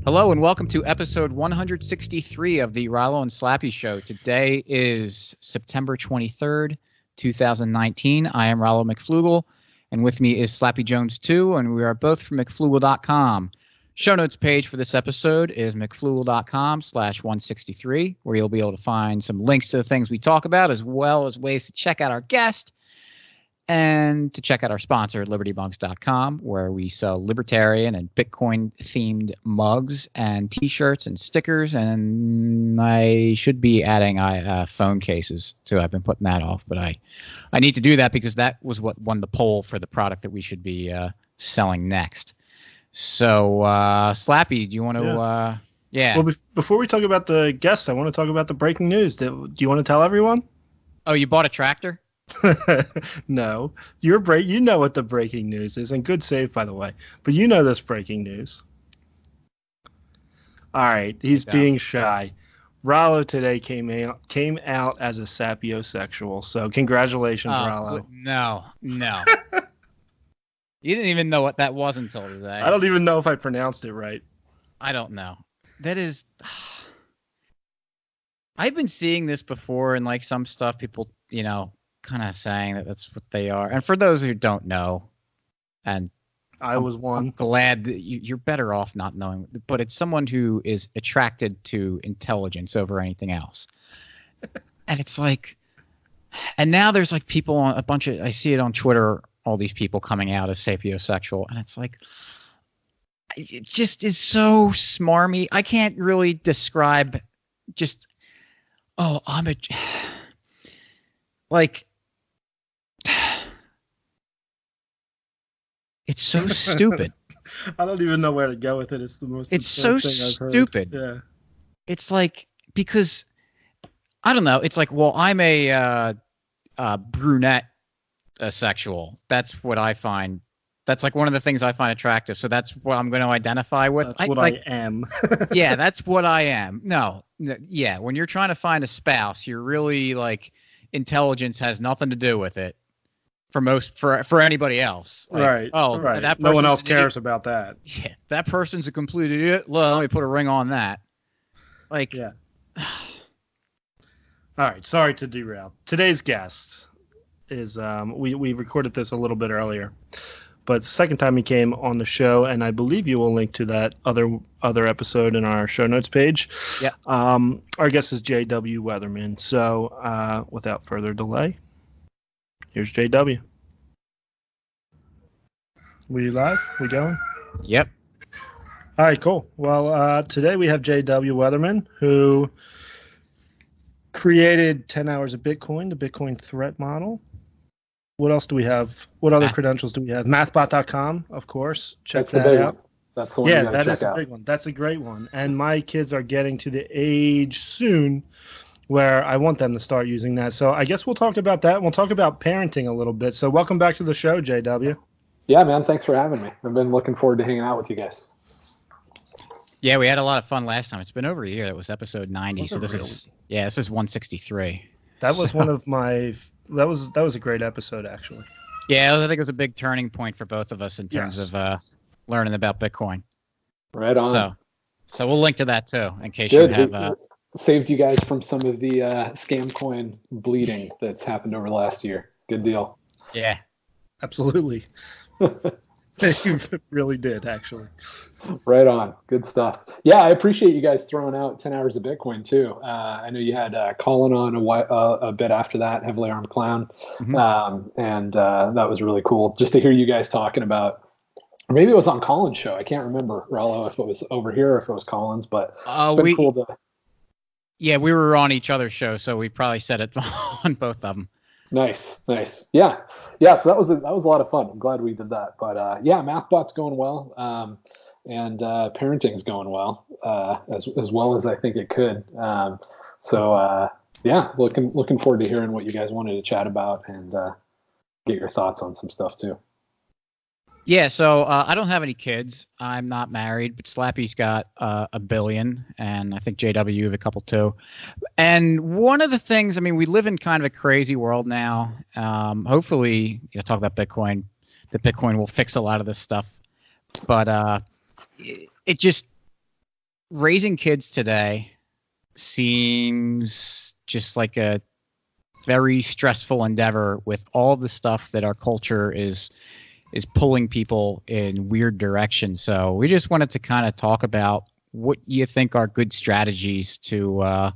Hello and welcome to episode 163 of the Rollo and Slappy Show. Today is September 23rd, 2019. I am Rollo McFlugel, and with me is Slappy Jones 2, and we are both from McFlugel.com. Show notes page for this episode is McFlugel.com/163, where you'll be able to find some links to the things we talk about, as well as ways to check out our guest and to check out our sponsor, LibertyBunks.com, where we sell libertarian and Bitcoin-themed mugs and T-shirts and stickers. And I should be adding phone cases, too. I've been putting that off, but I need to do that because that was what won the poll for the product that we should be selling next. So, Slappy, do you want to yeah. Well, before we talk about the guests, I want to talk about the breaking news. Do you want to tell everyone? Oh, you bought a tractor? No, you know what the breaking news is, and good save, by the way. But you know this breaking news. All right, he's being shy. Rollo today came out as a sapiosexual, so congratulations, Rollo. No. You didn't even know what that was until today. I don't even know if I pronounced it right. I don't know. That is... I've been seeing this before in like some stuff, people, kind of saying that that's what they are. And for those who don't know, and I'm glad that you're better off not knowing, but it's someone who is attracted to intelligence over anything else. And it's like, and now there's like people on I see it on Twitter, all these people coming out as sapiosexual, and it's like, it just is so smarmy. I can't really describe just, it's so stupid. I don't even know where to go with it. It's the most. It's so thing I've heard. Stupid. Yeah. It's like, because I don't know. It's like, well, I'm a brunette sexual. That's what I find. That's like one of the things I find attractive. So that's what I'm going to identify with. That's what I am. Yeah, that's what I am. No, yeah. When you're trying to find a spouse, you're really like, intelligence has nothing to do with it. For anybody else. Like, right. Oh, right. That no one else cares about that. Yeah, that person's a complete idiot. Well, let me put a ring on that. Like, yeah. All right. Sorry to derail. Today's guest is we recorded this a little bit earlier, but it's the second time he came on the show, and I believe you will link to that other episode in our show notes page. Yeah. Our guest is J.W. Weatherman. So without further delay, here's JW. We live? We going? Yep. All right, cool. Well, today we have J.W. Weatherman, who created 10 Hours of Bitcoin, the Bitcoin threat model. What else do we have? What other credentials do we have? Mathbot.com, of course. Check that out. That's the one you gotta check out. Yeah, that is a big one. That's a great one. And my kids are getting to the age soon where I want them to start using that. So I guess we'll talk about that. We'll talk about parenting a little bit. So welcome back to the show, JW. Yeah, man. Thanks for having me. I've been looking forward to hanging out with you guys. Yeah, we had a lot of fun last time. It's been over a year. That was episode 90. So this is 163. That was one of my that was a great episode, actually. Yeah, I think it was a big turning point for both of us in terms of learning about Bitcoin. Right on. So we'll link to that too, in case you have. Saved you guys from some of the scam coin bleeding that's happened over the last year. Good deal. Yeah, absolutely. You really did, actually. Right on. Good stuff. Yeah, I appreciate you guys throwing out 10 Hours of Bitcoin too. I know you had Colin on a bit after that, Heavily Armed Clown. Mm-hmm. And that was really cool just to hear you guys talking about, or maybe it was on Colin's show. I can't remember, Rollo, if it was over here or if it was Colin's, but it's been cool to... Yeah, we were on each other's show, so we probably said it on both of them. Nice. Yeah. So that was a lot of fun. I'm glad we did that. But Mathbot's going well, and parenting's going well, as well as I think it could. Looking forward to hearing what you guys wanted to chat about and get your thoughts on some stuff too. Yeah, so I don't have any kids. I'm not married, but Slappy's got a billion, and I think JW you have a couple too. And one of the things, I mean, we live in kind of a crazy world now. Hopefully, talk about Bitcoin, that Bitcoin will fix a lot of this stuff. But it just, raising kids today seems just like a very stressful endeavor with all the stuff that our culture is pulling people in weird directions. So we just wanted to kind of talk about what you think are good strategies to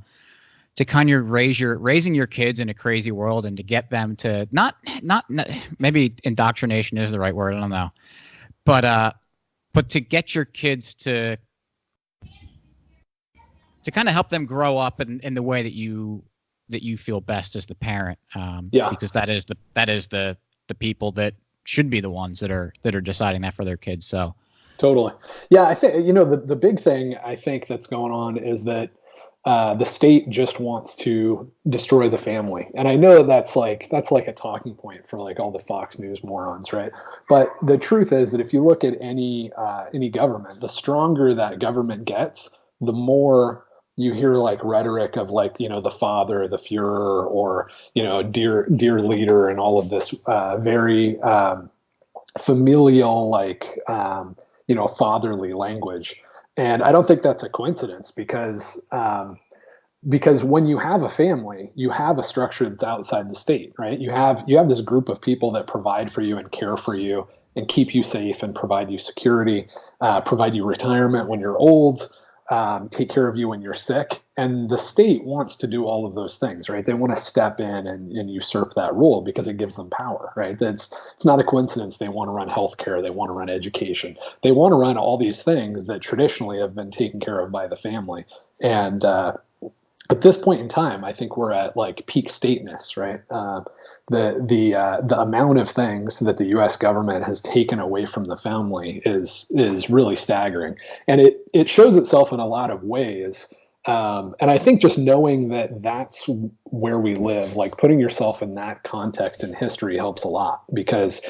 kind of raising your kids in a crazy world, and to get them to not maybe indoctrination is the right word, I don't know, but to get your kids to kind of help them grow up in the way that you feel best as the parent. Because that is the people that should be the ones that are deciding that for their kids. So totally. Yeah, I think the big thing I think that's going on is that the state just wants to destroy the family, and I know that's like a talking point for like all the Fox News morons, right? But the truth is that if you look at any government, the stronger that government gets, the more you hear like rhetoric of like the father, the Fuhrer, or dear leader, and all of this very familial fatherly language. And I don't think that's a coincidence, because when you have a family, you have a structure that's outside the state, right? You have this group of people that provide for you and care for you and keep you safe and provide you security, provide you retirement when you're old, take care of you when you're sick. And the state wants to do all of those things, right? They want to step in and usurp that role because it gives them power, right? It's not a coincidence they want to run healthcare, they want to run education, they want to run all these things that traditionally have been taken care of by the family. And at this point in time, I think we're at like peak stateness, right? The amount of things that the U.S. government has taken away from the family is really staggering, and it shows itself in a lot of ways. And I think just knowing that that's where we live, like putting yourself in that context in history helps a lot, because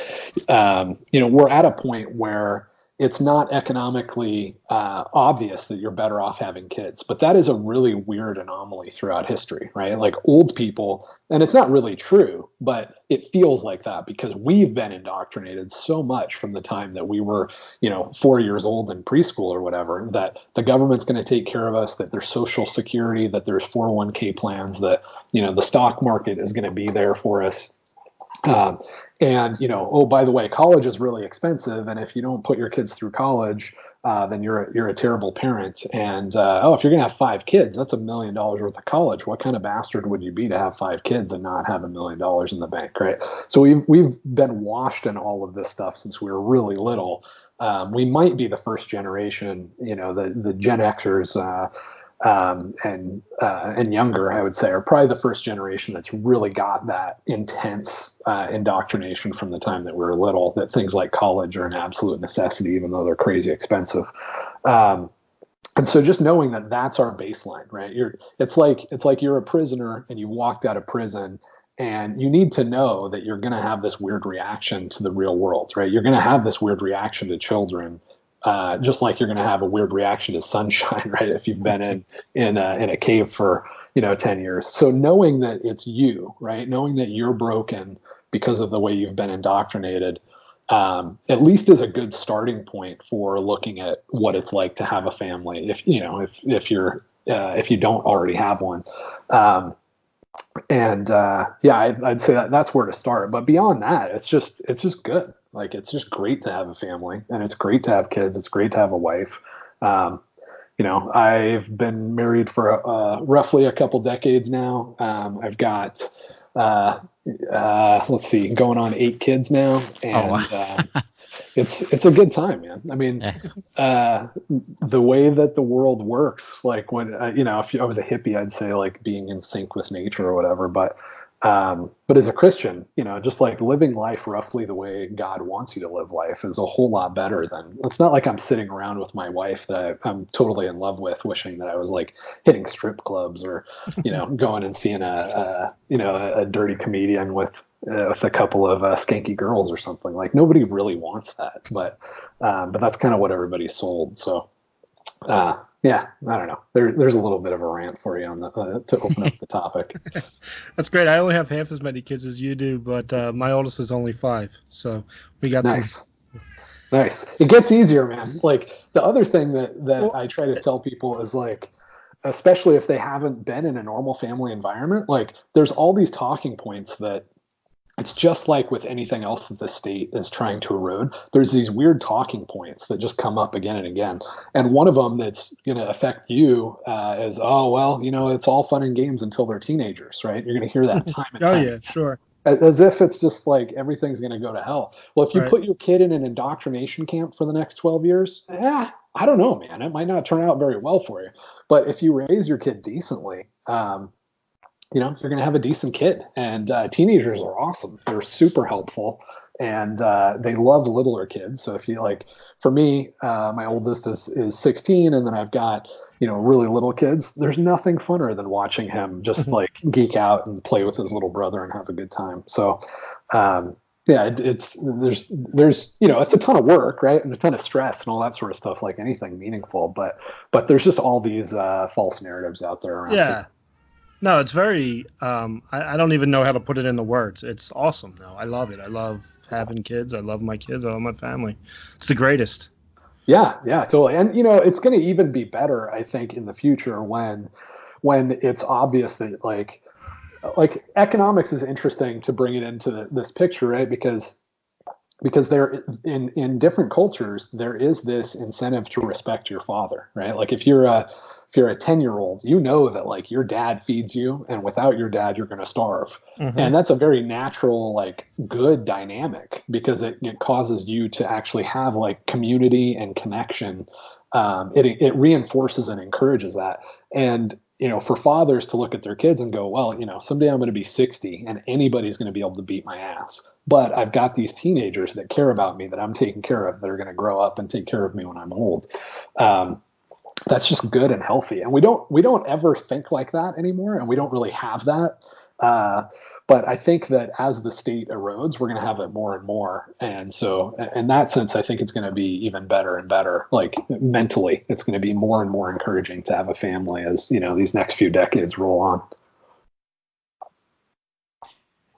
we're at a point where it's not economically obvious that you're better off having kids. But that is a really weird anomaly throughout history, right? Like old people, and it's not really true, but it feels like that because we've been indoctrinated so much from the time that we were, 4 years old in preschool or whatever, that the government's going to take care of us, that there's social security, that there's 401k plans, that, the stock market is going to be there for us. Oh, by the way, college is really expensive, and if you don't put your kids through college, then you're a terrible parent. And if you're gonna have 5 kids, that's $1 million worth of college. What kind of bastard would you be to have 5 kids and not have $1 million in the bank, right? So we've been washed in all of this stuff since we were really little. We might be the first generation, the Gen Xers. And younger, I would say, are probably the first generation that's really got that intense indoctrination from the time that we were little, that things like college are an absolute necessity, even though they're crazy expensive. And so just knowing that that's our baseline, right? It's like you're a prisoner and you walked out of prison, and you need to know that you're going to have this weird reaction to the real world, right? You're going to have this weird reaction to children. Just like you're going to have a weird reaction to sunshine, right? If you've been in a cave for 10 years. So knowing that it's you, right? Knowing that you're broken because of the way you've been indoctrinated, at least is a good starting point for looking at what it's like to have a family. If you don't already have one. I'd say that's where to start. But beyond that, it's just good. Like, it's just great to have a family, and it's great to have kids. It's great to have a wife. I've been married for roughly a couple decades now. I've got, let's see, going on 8 kids now, and it's a good time, man. I mean, the way that the world works, like when if I was a hippie, I'd say like being in sync with nature or whatever. But as a Christian, just like living life roughly the way God wants you to live life is a whole lot better than. It's not like I'm sitting around with my wife that I'm totally in love with, wishing that I was like hitting strip clubs or, going and seeing a dirty comedian with a couple of skanky girls or something. Like, nobody really wants that, but that's kind of what everybody's sold. So. I don't know. There's a little bit of a rant for you on to open up the topic. That's great. I only have half as many kids as you do, but my oldest is only 5, so we got nice. Nice. It gets easier, man. Like the other thing that Well, I try to tell people is like, especially if they haven't been in a normal family environment, like there's all these talking points that it's just like with anything else that the state is trying to erode. There's these weird talking points that just come up again and again. And one of them that's going to affect you is, oh, well, it's all fun and games until they're teenagers, right? You're going to hear that time and oh time yeah, sure, as if it's just like everything's going to go to hell. Well, if you right. put your kid in an indoctrination camp for the next 12 years, I don't know, man. It might not turn out very well for you. But if you raise your kid decently, you're going to have a decent kid. And teenagers are awesome. They're super helpful. And they love littler kids. So if you like, for me, my oldest is 16, and then I've got really little kids. There's nothing funner than watching him just like geek out and play with his little brother and have a good time. So yeah, it's it's a ton of work, right, and a ton of stress and all that sort of stuff, like anything meaningful. But there's just all these false narratives out there around. Yeah. No, it's very. I don't even know how to put it into words. It's awesome, though. I love it. I love having kids. I love my kids. I love my family. It's the greatest. Yeah, totally. And it's going to even be better, I think, in the future when it's obvious that like economics is interesting to bring it into this picture, right? Because there in different cultures there is this incentive to respect your father, right? Like if you're a 10-year-old, that like your dad feeds you, and without your dad you're going to starve. Mm-hmm. And that's a very natural, like, good dynamic, because it causes you to actually have like community and connection. It reinforces and encourages that. And for fathers to look at their kids and go, well, someday I'm going to be 60 and anybody's going to be able to beat my ass. But I've got these teenagers that care about me, that I'm taking care of, that are going to grow up and take care of me when I'm old. That's just good and healthy. And we don't ever think like that anymore. And we don't really have that. But I think that as the state erodes, we're going to have it more and more. And so in that sense, I think it's going to be even better and better. Like mentally, it's going to be more and more encouraging to have a family as, these next few decades roll on.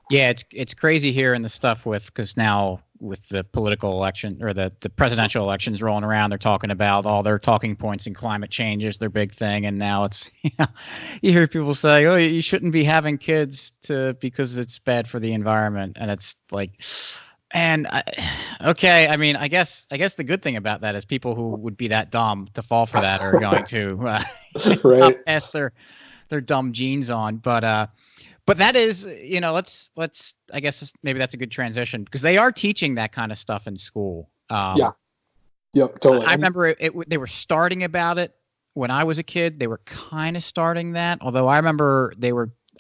Yeah, it's crazy hearing the stuff because now with the political election or the presidential elections rolling around, they're talking about all their talking points, and climate change is their big thing. And now it's you hear people say, oh, you shouldn't be having kids because it's bad for the environment, and it's like, and okay, I mean, I guess the good thing about that is people who would be that dumb to fall for that are going to Right. pass their dumb genes on, but that is, let's I guess maybe that's a good transition, because they are teaching that kind of stuff in school. Yeah. Yep. Totally. I remember they were starting about it when I was a kid. They were kind of starting that, although I remember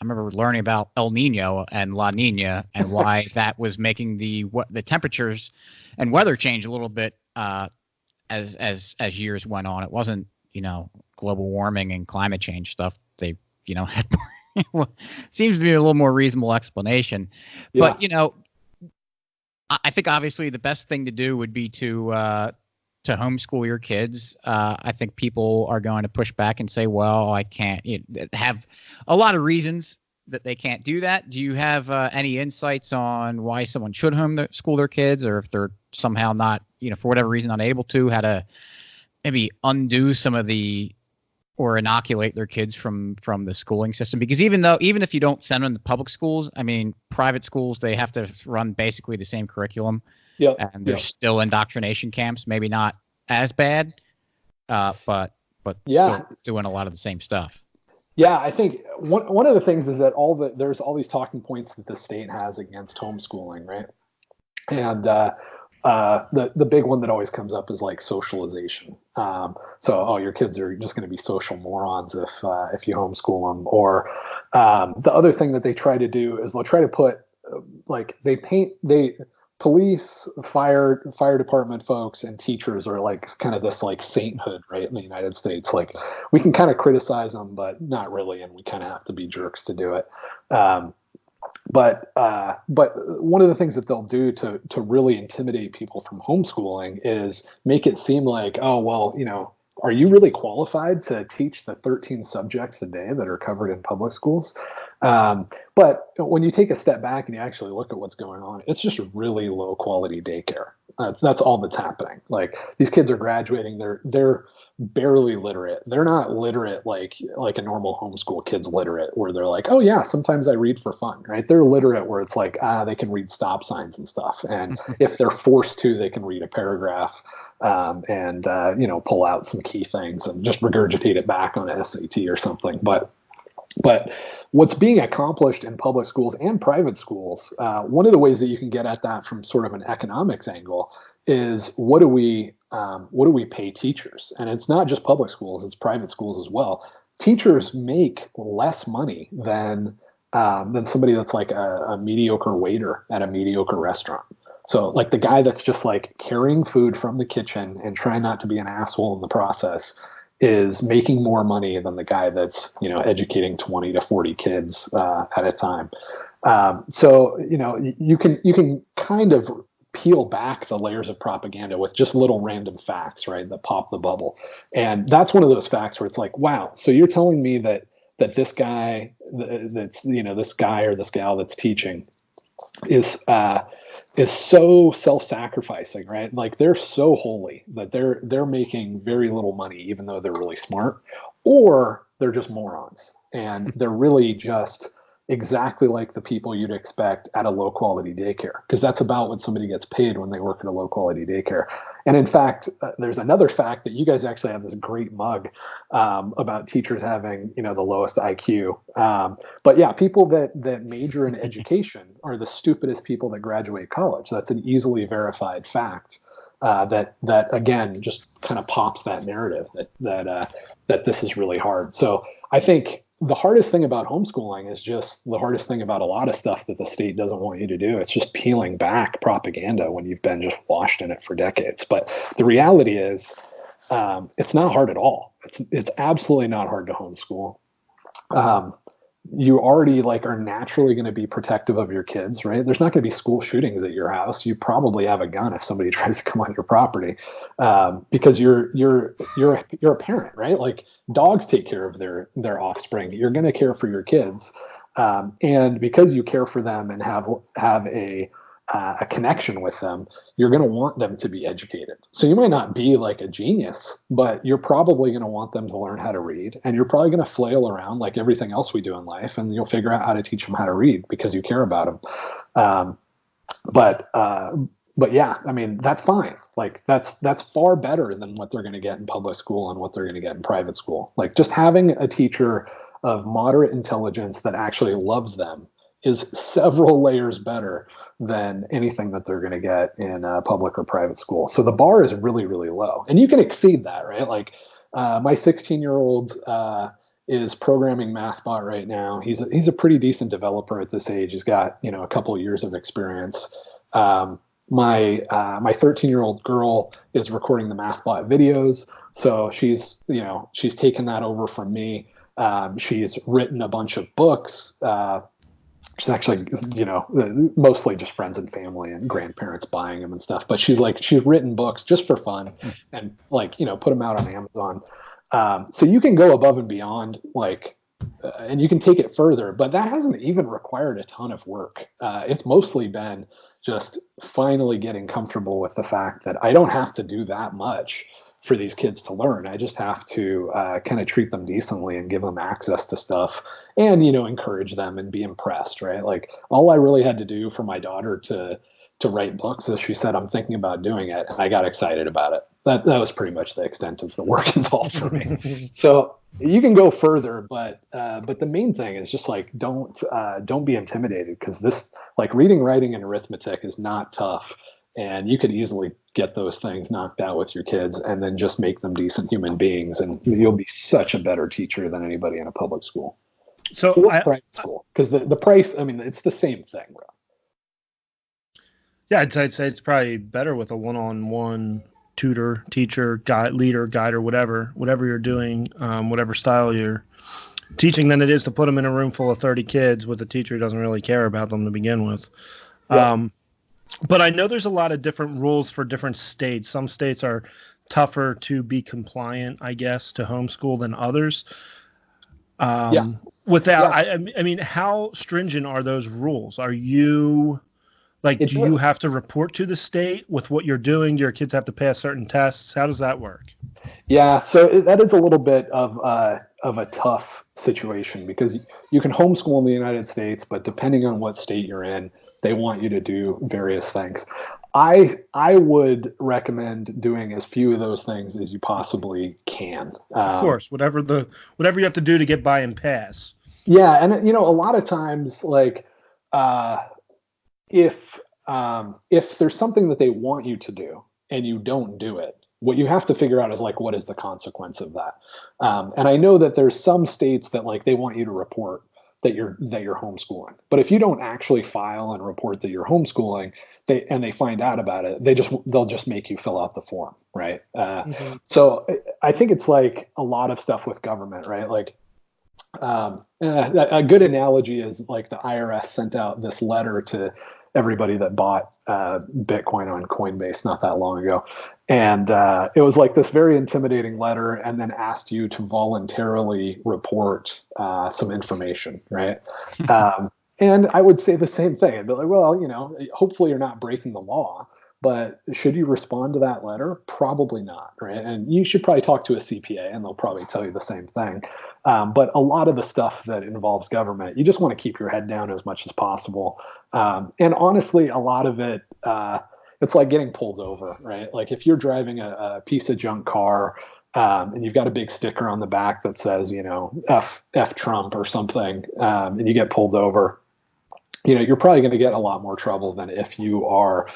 learning about El Nino and La Nina and why that was making the temperatures and weather change a little bit as years went on. It wasn't global warming and climate change stuff. They had seems to be a little more reasonable explanation. Yeah. But I think obviously the best thing to do would be to homeschool your kids. I think people are going to push back and say, well, I can't have a lot of reasons that they can't do that. Do you have any insights on why someone should homeschool their kids, or if they're somehow not, for whatever reason, unable to, how to maybe undo some of the or inoculate their kids from the schooling system? Because even if you don't send them to public schools, I mean, private schools, they have to run basically the same curriculum. Yep. And there's still indoctrination camps, maybe not as bad, but still doing a lot of the same stuff. Yeah, I think one of the things is that there's all these talking points that the state has against homeschooling, right? And the big one that always comes up is like socialization. Your kids are just going to be social morons if you homeschool them. Or the other thing that they try to do is they'll try to put police, fire department folks, and teachers are like kind of this like sainthood, right, in the United States. Like we can kind of criticize them, but not really, and we kind of have to be jerks to do it. But one of the things that they'll do to really intimidate people from homeschooling is make it seem like, oh, well, are you really qualified to teach the 13 subjects a day that are covered in public schools? But when you take a step back and you actually look at what's going on, it's just really low quality daycare. That's all that's happening. Like these kids are graduating, they're barely literate. They're not literate like a normal homeschool kid's literate, where they're like, oh yeah, sometimes I read for fun, right? They're literate where it's like, they can read stop signs and stuff, and if they're forced to, they can read a paragraph, and pull out some key things and just regurgitate it back on an SAT or something. But what's being accomplished in public schools and private schools, one of the ways that you can get at that from sort of an economics angle is what do we pay teachers? And it's not just public schools; it's private schools as well. Teachers make less money than somebody that's like a mediocre waiter at a mediocre restaurant. So like the guy that's just like carrying food from the kitchen and trying not to be an asshole in the process is making more money than the guy that's educating 20 to 40 kids at a time. So you can kind of peel back the layers of propaganda with just little random facts, right, that pop the bubble. And that's one of those facts where it's like, wow, so you're telling me that this guy this guy or this gal that's teaching is so self-sacrificing, right? Like they're so holy that they're making very little money, even though they're really smart, or they're just morons and they're really just exactly like the people you'd expect at a low quality daycare, because that's about what somebody gets paid when they work at a low quality daycare. And in fact, there's another fact that you guys actually have this great mug about teachers having the lowest IQ. But yeah, people that major in education are the stupidest people that graduate college. That's an easily verified fact. That again just kind of pops that narrative that this is really hard. So I think the hardest thing about homeschooling is just the hardest thing about a lot of stuff that the state doesn't want you to do. It's just peeling back propaganda when you've been just washed in it for decades. But the reality is, it's not hard at all. It's absolutely not hard to homeschool. You already are naturally going to be protective of your kids, right? There's not going to be school shootings at your house. You probably have a gun if somebody tries to come on your property, because you're a parent, right? Like dogs take care of their offspring. You're going to care for your kids, and because you care for them and have a connection with them, you're going to want them to be educated. So you might not be like a genius, but you're probably going to want them to learn how to read, and you're probably going to flail around like everything else we do in life, and you'll figure out how to teach them how to read because you care about them. But yeah, I mean, that's fine. Like that's far better than what they're going to get in public school and what they're going to get in private school. Like just having a teacher of moderate intelligence that actually loves them is several layers better than anything that they're going to get in public or private school. So the bar is really, really low, and you can exceed that, right? Like my 16-year-old is programming MathBot right now. He's a pretty decent developer at this age. He's got a couple of years of experience. My 13-year-old girl is recording the MathBot videos, so she's taken that over from me. She's written a bunch of books. She's actually, mostly just friends and family and grandparents buying them and stuff. But she's written books just for fun and put them out on Amazon. So you can go above and beyond, and you can take it further. But that hasn't even required a ton of work. It's mostly been just finally getting comfortable with the fact that I don't have to do that much for these kids to learn. I just have to kind of treat them decently and give them access to stuff and, encourage them and be impressed, right? Like all I really had to do for my daughter to write books is she said, I'm thinking about doing it. And I got excited about it. That was pretty much the extent of the work involved for me. So you can go further, but the main thing is just don't be intimidated, because this reading, writing, and arithmetic is not tough. And you could easily get those things knocked out with your kids and then just make them decent human beings. And you'll be such a better teacher than anybody in a public school. So private school, because the price, I mean, it's the same thing, bro. Yeah, I'd say it's probably better with a one-on-one tutor, teacher, guide, leader, guide, or whatever you're doing, whatever style you're teaching, than it is to put them in a room full of 30 kids with a teacher who doesn't really care about them to begin with. Yeah. But I know there's a lot of different rules for different states. Some states are tougher to be compliant, I guess, to homeschool than others. I mean, how stringent are those rules? Are you Like, do you have to report to the state with what you're doing? Do your kids have to pass certain tests? How does that work? Yeah, so that is a little bit of a tough situation because you can homeschool in the United States, but depending on what state you're in, they want you to do various things. I would recommend doing as few of those things as you possibly can. Of course, whatever you have to do to get by and pass. Yeah, and a lot of times, like if there's something that they want you to do and you don't do it, what you have to figure out is like, what is the consequence of that? And I know that there's some states that like they want you to report that you're homeschooling, but if you don't actually file and report that you're homeschooling, they find out about it, they'll just make you fill out the form, right? So I think it's like a lot of stuff with government, right? Like a good analogy is like the IRS sent out this letter to everybody that bought Bitcoin on Coinbase not that long ago. And it was like this very intimidating letter and then asked you to voluntarily report some information, right? And I would say the same thing. I'd be like, well, hopefully you're not breaking the law. But should you respond to that letter? Probably not, right? And you should probably talk to a CPA, and they'll probably tell you the same thing. But a lot of the stuff that involves government, you just want to keep your head down as much as possible. And honestly, a lot of it, it's like getting pulled over, right? Like if you're driving a piece of junk car and you've got a big sticker on the back that says, F Trump or something, and you get pulled over, you're probably going to get a lot more trouble than if you are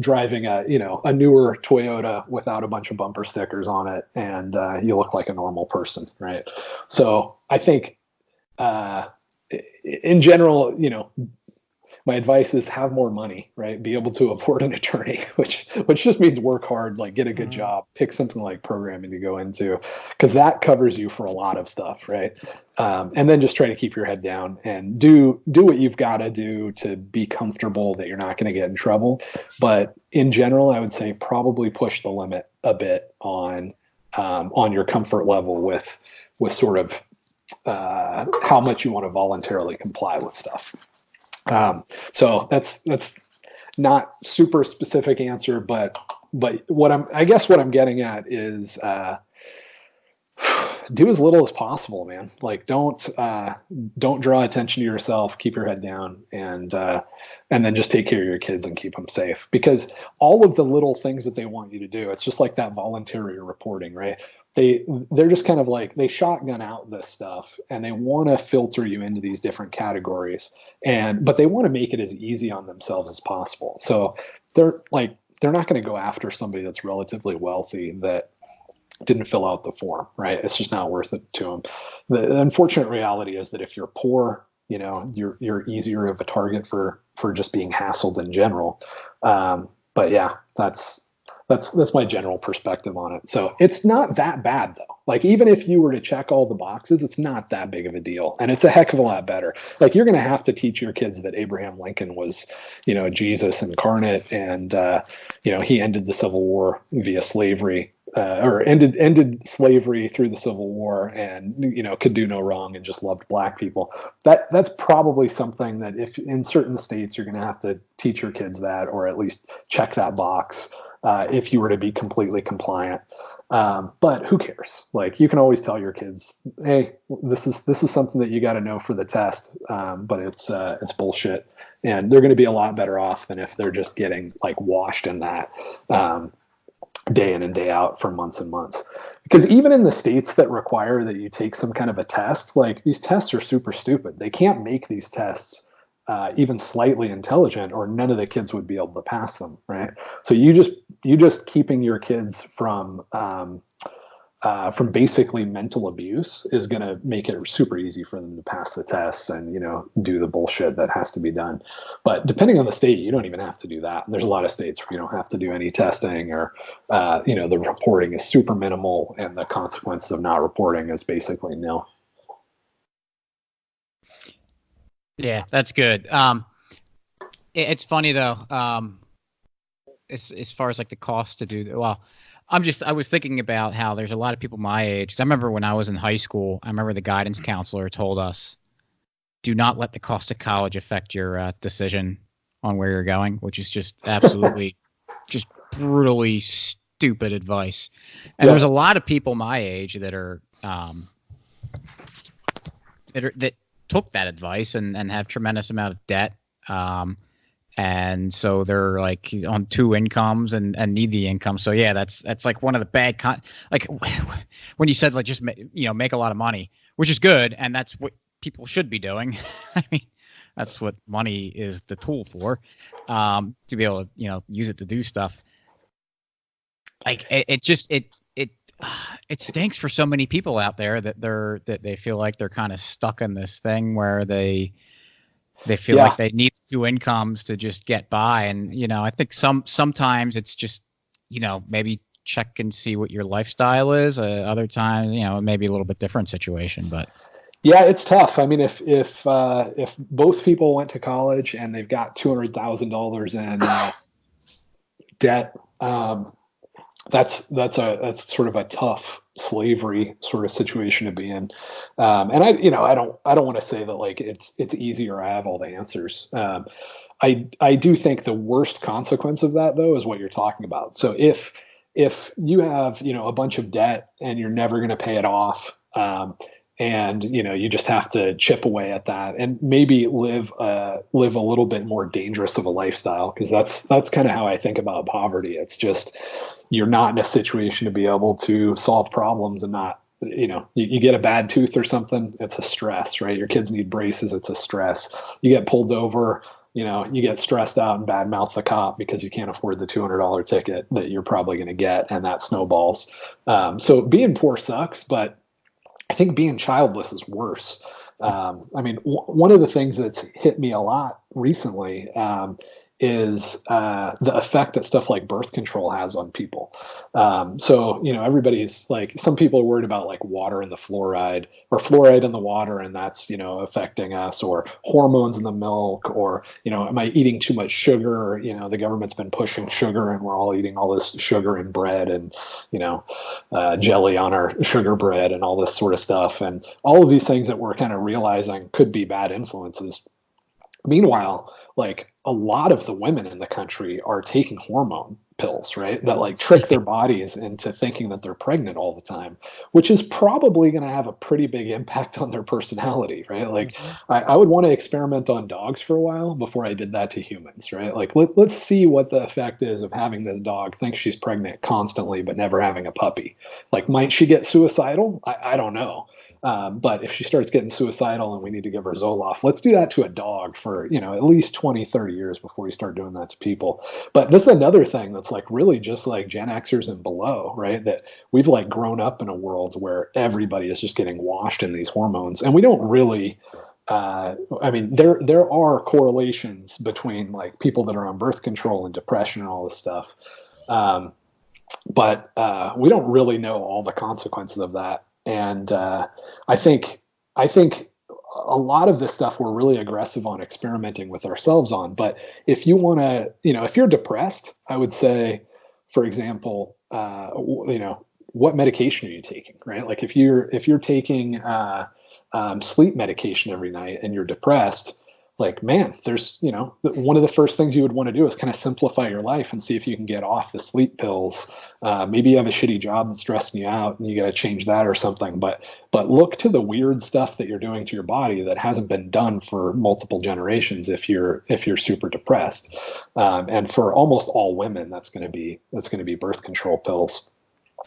driving a newer Toyota without a bunch of bumper stickers on it, and you look like a normal person, right? So I think, in general, my advice is have more money, right? Be able to afford an attorney, which just means work hard, like get a good job, pick something like programming to go into, because that covers you for a lot of stuff, right? And then just try to keep your head down and do what you've got to do to be comfortable that you're not going to get in trouble. But in general, I would say probably push the limit a bit on your comfort level with sort of how much you want to voluntarily comply with stuff. So that's not super specific answer, but what I'm getting at is do as little as possible, man. Like don't draw attention to yourself, keep your head down, and then just take care of your kids and keep them safe, because all of the little things that they want you to do, it's just like that voluntary reporting, right? They're just kind of like, they shotgun out this stuff and they want to filter you into these different categories, but they want to make it as easy on themselves as possible. So they're not going to go after somebody that's relatively wealthy that didn't fill out the form, right? It's just not worth it to them. The unfortunate reality is that if you're poor, you're easier of a target for just being hassled in general. But yeah, that's my general perspective on it. So it's not that bad though. Like even if you were to check all the boxes, it's not that big of a deal, and it's a heck of a lot better. Like you're going to have to teach your kids that Abraham Lincoln was, Jesus incarnate, and he ended the Civil War via slavery, or ended slavery through the Civil War, and could do no wrong and just loved black people. That's probably something that if in certain states you're going to have to teach your kids that, or at least check that box. If you were to be completely compliant. But who cares? Like you can always tell your kids, hey, this is something that you got to know for the test. But it's bullshit. And they're going to be a lot better off than if they're just getting like washed in that day in and day out for months and months. Because even in the states that require that you take some kind of a test, like these tests are super stupid. They can't make these tests even slightly intelligent, or none of the kids would be able to pass them, right? So you just keeping your kids from basically mental abuse is going to make it super easy for them to pass the tests and do the bullshit that has to be done. But depending on the state, you don't even have to do that. And there's a lot of states where you don't have to do any testing, or the reporting is super minimal, and the consequences of not reporting is basically nil. Yeah, that's good. It's funny though. As far as like the cost to do, well, I was thinking about how there's a lot of people my age. 'Cause I remember when I was in high school, I remember the guidance counselor told us, do not let the cost of college affect your decision on where you're going, which is just absolutely just brutally stupid advice. And there's a lot of people my age that are that took that advice and have tremendous amount of debt. And so they're like on two incomes and need the income. So yeah, that's like one of the bad like when you said like just make a lot of money, which is good, and that's what people should be doing. I mean, that's what money is the tool for, to be able to use it to do stuff. Like it stinks for so many people out there that they feel like they're kind of stuck in this thing where they feel like they need two incomes to just get by. And, I think sometimes it's just, maybe check and see what your lifestyle is. Other times, it may be a little bit different situation, but. Yeah, it's tough. I mean, if both people went to college and they've got $200,000 in debt, that's sort of a tough slavery sort of situation to be in. And I don't want to say that like it's easy or I have all the answers. I do think the worst consequence of that though is what you're talking about. So if you have, a bunch of debt and you're never going to pay it off, and you just have to chip away at that and maybe live a little bit more dangerous of a lifestyle, because that's kind of how I think about poverty. It's just you're not in a situation to be able to solve problems and not, you get a bad tooth or something, it's a stress, right? Your kids need braces, it's a stress. You get pulled over, you get stressed out and badmouth the cop because you can't afford the $200 ticket that you're probably going to get, and that snowballs. So being poor sucks, but I think being childless is worse. I mean, one of the things that's hit me a lot recently is the effect that stuff like birth control has on people. So, everybody's like, some people are worried about like water in the fluoride or fluoride in the water, and that's, affecting us, or hormones in the milk, or, am I eating too much sugar? The government's been pushing sugar and we're all eating all this sugar in bread and, jelly on our sugar bread and all this sort of stuff. And all of these things that we're kind of realizing could be bad influences. Meanwhile, like a lot of the women in the country are taking hormone pills, right? That like trick their bodies into thinking that they're pregnant all the time, which is probably going to have a pretty big impact on their personality, right? Like I would want to experiment on dogs for a while before I did that to humans, right? Like let's see what the effect is of having this dog think she's pregnant constantly, but never having a puppy. Like, might she get suicidal? I don't know. But if she starts getting suicidal and we need to give her Zoloft, let's do that to a dog for, at least 20, 30 years before we start doing that to people. But this is another thing that's like really just like Gen Xers and below, right? That we've like grown up in a world where everybody is just getting washed in these hormones. And we don't really, I mean, there are correlations between like people that are on birth control and depression and all this stuff. But we don't really know all the consequences of that. And I think a lot of this stuff we're really aggressive on experimenting with ourselves on. But if you want to, if you're depressed, I would say, for example, what medication are you taking, right? Like if you're taking sleep medication every night and you're depressed, like, man, there's, one of the first things you would want to do is kind of simplify your life and see if you can get off the sleep pills. Maybe you have a shitty job that's stressing you out and you got to change that or something. But look to the weird stuff that you're doing to your body that hasn't been done for multiple generations if you're super depressed. And for almost all women, that's going to be birth control pills.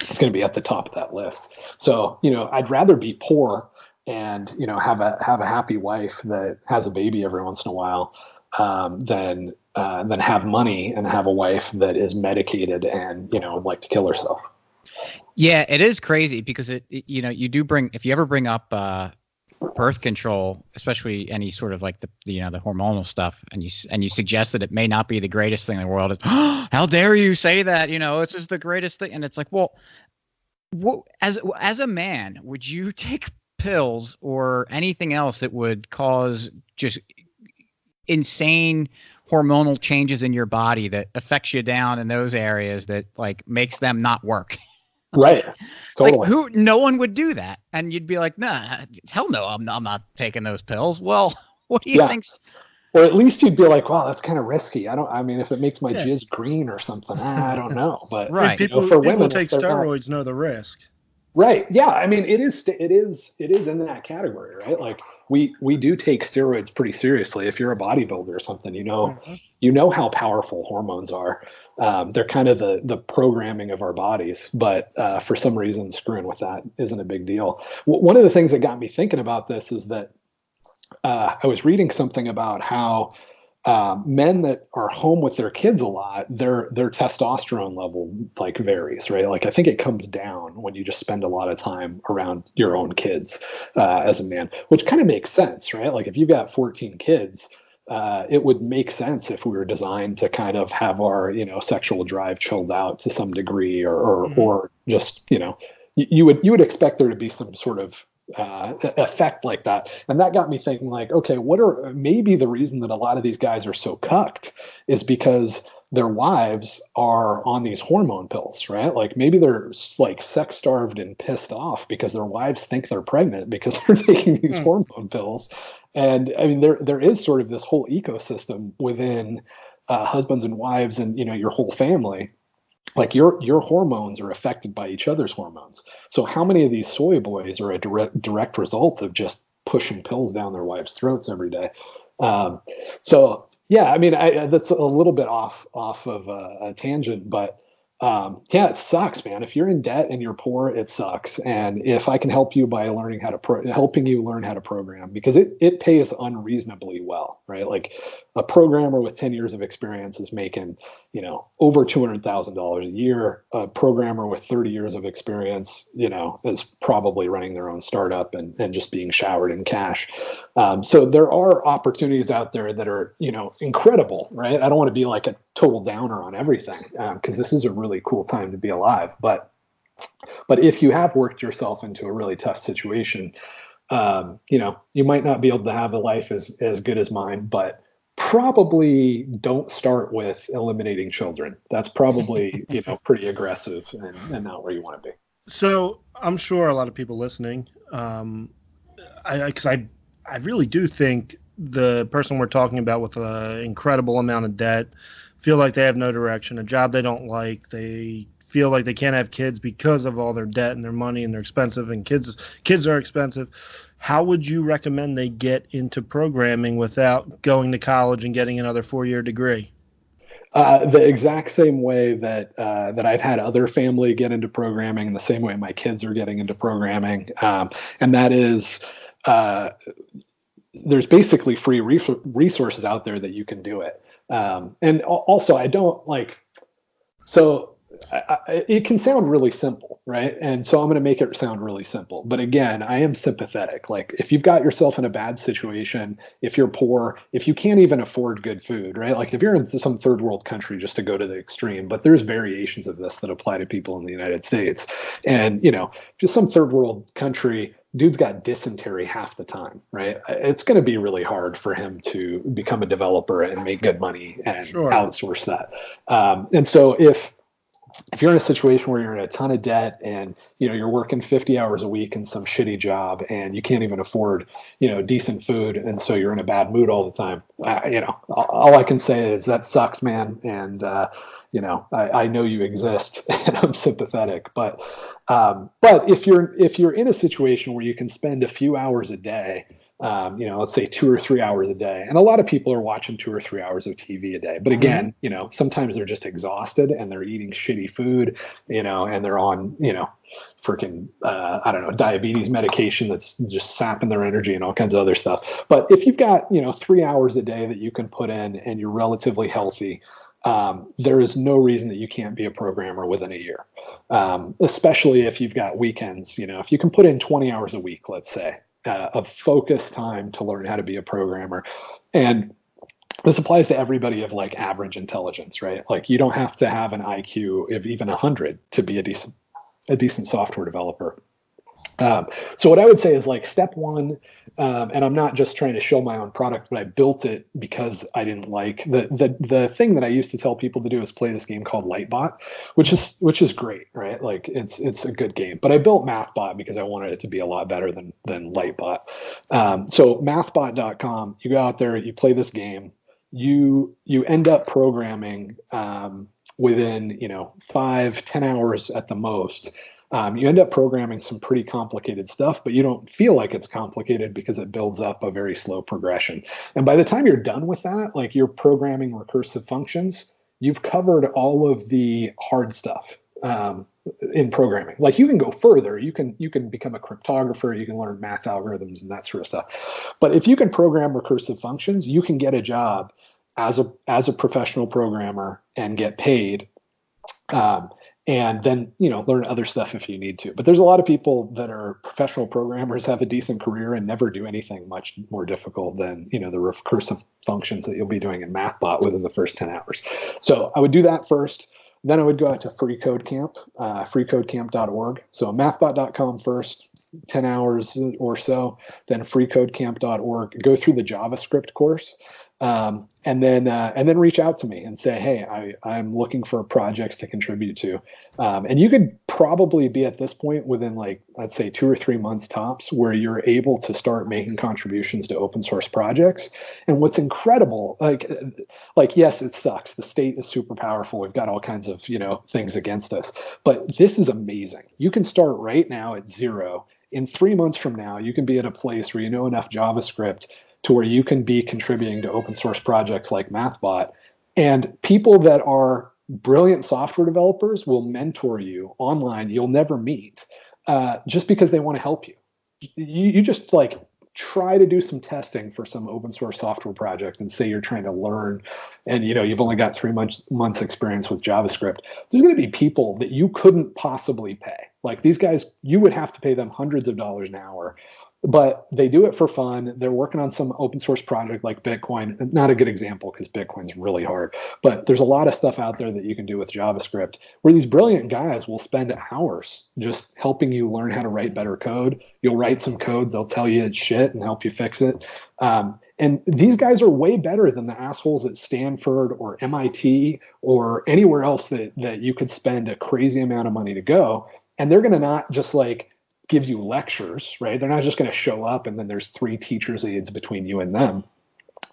It's going to be at the top of that list. So, I'd rather be poor and have a happy wife that has a baby every once in a while, than have money and have a wife that is medicated and would like to kill herself. Yeah, it is crazy because you do bring, if you ever bring up birth control, especially any sort of like the hormonal stuff, and you suggest that it may not be the greatest thing in the world. It's, oh, how dare you say that? It's just the greatest thing, and it's like, well, as a man, would you take pills or anything else that would cause just insane hormonal changes in your body that affects you down in those areas that like makes them not work? Right. Totally. Like no one would do that. And you'd be like, nah, hell no, I'm not taking those pills. Well, what do you think? or at least you'd be like, wow, that's kind of risky. I mean, if it makes my Yeah. jizz green or something, I don't know. But Right. you know, People for who women, take if they're not, steroids know the risk. right. Yeah. I mean, it is in that category, right? Like we do take steroids pretty seriously. If you're a bodybuilder or something, Mhm. you know how powerful hormones are. They're kind of the programming of our bodies, but for some reason, screwing with that isn't a big deal. One of the things that got me thinking about this is that I was reading something about how men that are home with their kids a lot, their testosterone level like varies, right? Like I think it comes down when you just spend a lot of time around your own kids as a man, which kind of makes sense, right? Like if you've got 14 kids, it would make sense if we were designed to kind of have our sexual drive chilled out to some degree, Mhm. or just you would expect there to be some sort of effect like that. And that got me thinking, like, okay, what are maybe the reason that a lot of these guys are so cucked is because their wives are on these hormone pills, right? Like maybe they're like sex starved and pissed off because their wives think they're pregnant because they're taking these Mm. hormone pills. And I mean, there is sort of this whole ecosystem within husbands and wives and your whole family, like your hormones are affected by each other's hormones. So how many of these soy boys are a direct result of just pushing pills down their wives' throats every day? Um, so yeah, I mean, that's a little bit off of a tangent, but yeah, it sucks, man. If you're in debt and you're poor, it sucks. And if I can help you by learning how to helping you learn how to program, because it pays unreasonably well, right? Like a programmer with 10 years of experience is making over $200,000 a year. A programmer with 30 years of experience, is probably running their own startup and just being showered in cash. So there are opportunities out there that are, incredible, right? I don't want to be like a total downer on everything because this is a really cool time to be alive. But if you have worked yourself into a really tough situation, you might not be able to have a life as good as mine, but probably don't start with eliminating children. That's probably, pretty aggressive and not where you want to be. So I'm sure a lot of people listening, I really do think the person we're talking about with an incredible amount of debt feel like they have no direction, a job they don't like, they feel like they can't have kids because of all their debt and their money, and they're expensive, and kids are expensive. How would you recommend they get into programming without going to college and getting another 4-year degree? The exact same way that I've had other family get into programming, the same way my kids are getting into programming, and that is uh, there's basically free resources out there that you can do it. And also, I don't like so it can sound really simple, right? And so I'm going to make it sound really simple. But again, I am sympathetic. Like if you've got yourself in a bad situation, if you're poor, if you can't even afford good food, right? Like if you're in some third world country, just to go to the extreme, but there's variations of this that apply to people in the United States. And, just some third world country, dude's got dysentery half the time, right? It's going to be really hard for him to become a developer and make good money and Sure. outsource that. And so if you're in a situation where you're in a ton of debt and you're working 50 hours a week in some shitty job and you can't even afford decent food, and so you're in a bad mood all the time, all I can say is that sucks, man. And I know you exist and I'm sympathetic, but if you're in a situation where you can spend a few hours a day, let's say 2 or 3 hours a day. And a lot of people are watching 2 or 3 hours of TV a day. But Mhm. again, sometimes they're just exhausted and they're eating shitty food, and they're on, freaking, I don't know, diabetes medication that's just sapping their energy and all kinds of other stuff. But if you've got, 3 hours a day that you can put in and you're relatively healthy, there is no reason that you can't be a programmer within a year. Especially if you've got weekends, if you can put in 20 hours a week, let's say, of focused time to learn how to be a programmer. And this applies to everybody of like average intelligence, right? Like you don't have to have an IQ of even 100 to be a decent software developer. So what I would say is like step one, and I'm not just trying to show my own product, but I built it because I didn't like the thing that I used to tell people to do is play this game called Lightbot, which is great, right? Like it's a good game, but I built MathBot because I wanted it to be a lot better than Lightbot. So mathbot.com, you go out there, you play this game, you end up programming within 5-10 hours at the most. You end up programming some pretty complicated stuff, but you don't feel like it's complicated because it builds up a very slow progression. And by the time you're done with that, like you're programming recursive functions, you've covered all of the hard stuff in programming. Like you can go further. You can become a cryptographer. You can learn math algorithms and that sort of stuff. But if you can program recursive functions, you can get a job as a professional programmer and get paid. And then learn other stuff if you need to. But there's a lot of people that are professional programmers, have a decent career, and never do anything much more difficult than the recursive functions that you'll be doing in MathBot within the first 10 hours. So I would do that first. Then I would go out to Free Code Camp, freecodecamp.org. So mathbot.com first, 10 hours or so, then freecodecamp.org. Go through the JavaScript course. And then reach out to me and say, hey, I'm looking for projects to contribute to. And you could probably be at this point within like, let's say 2 or 3 months tops, where you're able to start making contributions to open source projects. And what's incredible, like, yes, it sucks. The state is super powerful. We've got all kinds of, things against us, but this is amazing. You can start right now at zero. In 3 months from now, you can be at a place where you know enough JavaScript to where you can be contributing to open source projects like MathBot. And people that are brilliant software developers will mentor you online. You'll never meet just because they want to help you. You just like try to do some testing for some open source software project and say you're trying to learn, and you've only got 3 months experience with JavaScript. There's going to be people that you couldn't possibly pay. Like these guys, you would have to pay them hundreds of dollars an hour, but they do it for fun. They're working on some open source project like Bitcoin. Not a good example because Bitcoin's really hard, but there's a lot of stuff out there that you can do with JavaScript where these brilliant guys will spend hours just helping you learn how to write better code. You'll write some code, they'll tell you it's shit and help you fix it. And these guys are way better than the assholes at Stanford or MIT or anywhere else that you could spend a crazy amount of money to go. And they're going to not just like give you lectures, right? They're not just going to show up and then there's 3 teachers aides between you and them.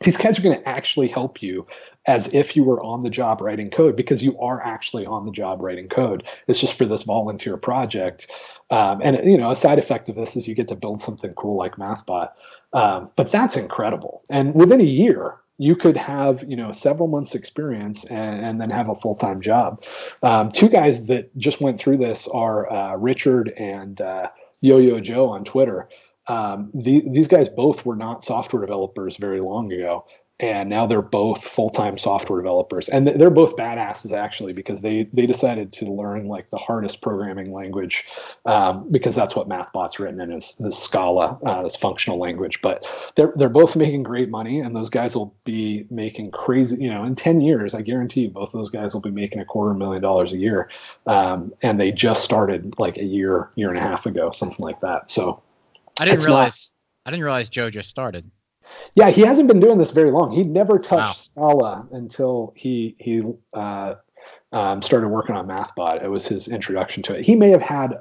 These guys are going to actually help you as if you were on the job writing code, because you are actually on the job writing code. It's just for this volunteer project. And a side effect of this is you get to build something cool like MathBot. But that's incredible. And within a year, you could have several months experience and then have a full-time job. 2 guys that just went through this are Richard and Yo-Yo Joe on Twitter. These guys both were not software developers very long ago, and now they're both full-time software developers, and they're both badasses actually, because they decided to learn like the hardest programming language, because that's what MathBot's written in, is Scala, this functional language. But they're both making great money, and those guys will be making crazy, in 10 years, I guarantee you both those guys will be making $250,000 a year. And they just started like a year and a half ago, something like that. So I didn't realize Joe just started. Yeah, he hasn't been doing this very long. He never touched Scala until he started working on MathBot. It was his introduction to it. He may have had